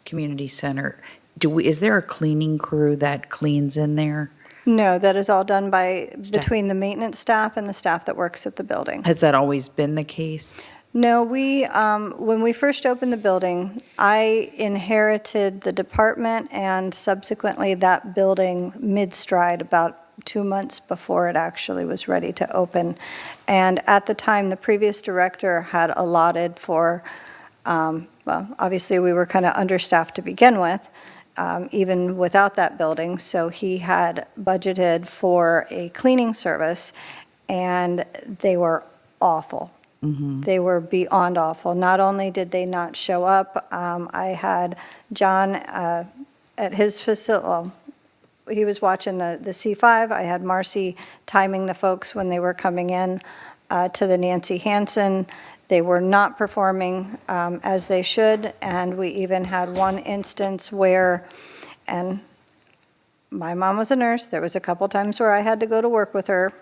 community center? Is there a cleaning crew that cleans in there?
No, that is all done by,
Staff.
between the maintenance staff and the staff that works at the building.
Has that always been the case?
No, when we first opened the building, I inherited the department and subsequently that building mid-stride, about 2 months before it actually was ready to open. And at the time, the previous director had allotted for, well, obviously, we were kind of understaffed to begin with, even without that building. So he had budgeted for a cleaning service, and they were awful. They were beyond awful. Not only did they not show up, I had John at his facility, well, he was watching the C5. I had Marcy timing the folks when they were coming in to the Nancy Hansen. They were not performing as they should, and we even had one instance where, and my mom was a nurse, there was a couple times where I had to go to work with her,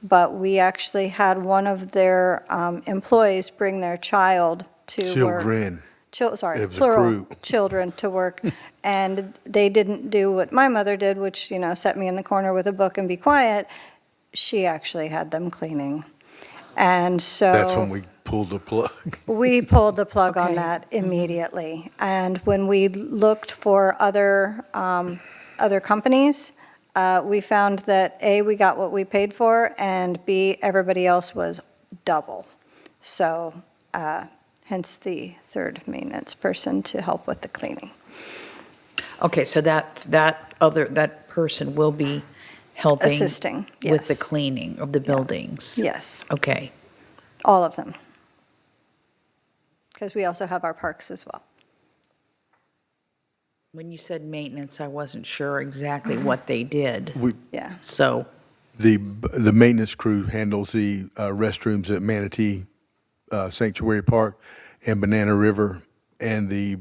but we actually had one of their employees bring their child to work.
Children.
Sorry,
It was a
plural,
crew.
children to work, and they didn't do what my mother did, which, set me in the corner with a book and be quiet. She actually had them cleaning. And so.
That's when we pulled the plug.
We pulled the plug on
Okay.
that immediately. And when we looked for other companies, we found that A, we got what we paid for, and B, everybody else was double. So hence the third maintenance person to help with the cleaning.
Okay, so that person will be helping
Assisting,
with the
yes.
cleaning of the buildings?
Yes,
Okay.
all of them. Because we also have our parks as well.
When you said maintenance, I wasn't sure exactly what they did.
Yeah.
So,
The maintenance crew handles the restrooms at Manatee Sanctuary Park and Banana River, and the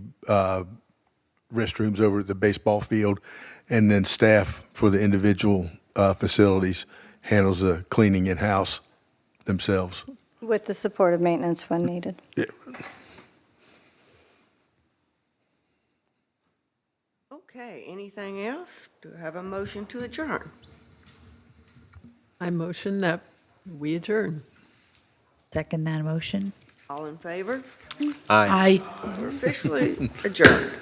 restrooms over at the baseball field, and then staff for the individual facilities handles the cleaning in-house themselves.
With the support of maintenance when needed.
Yeah.
Okay, anything else? Do I have a motion to adjourn?
I motion that we adjourn.
second that motion?
All in favor?
Aye.
I
We're officially adjourned.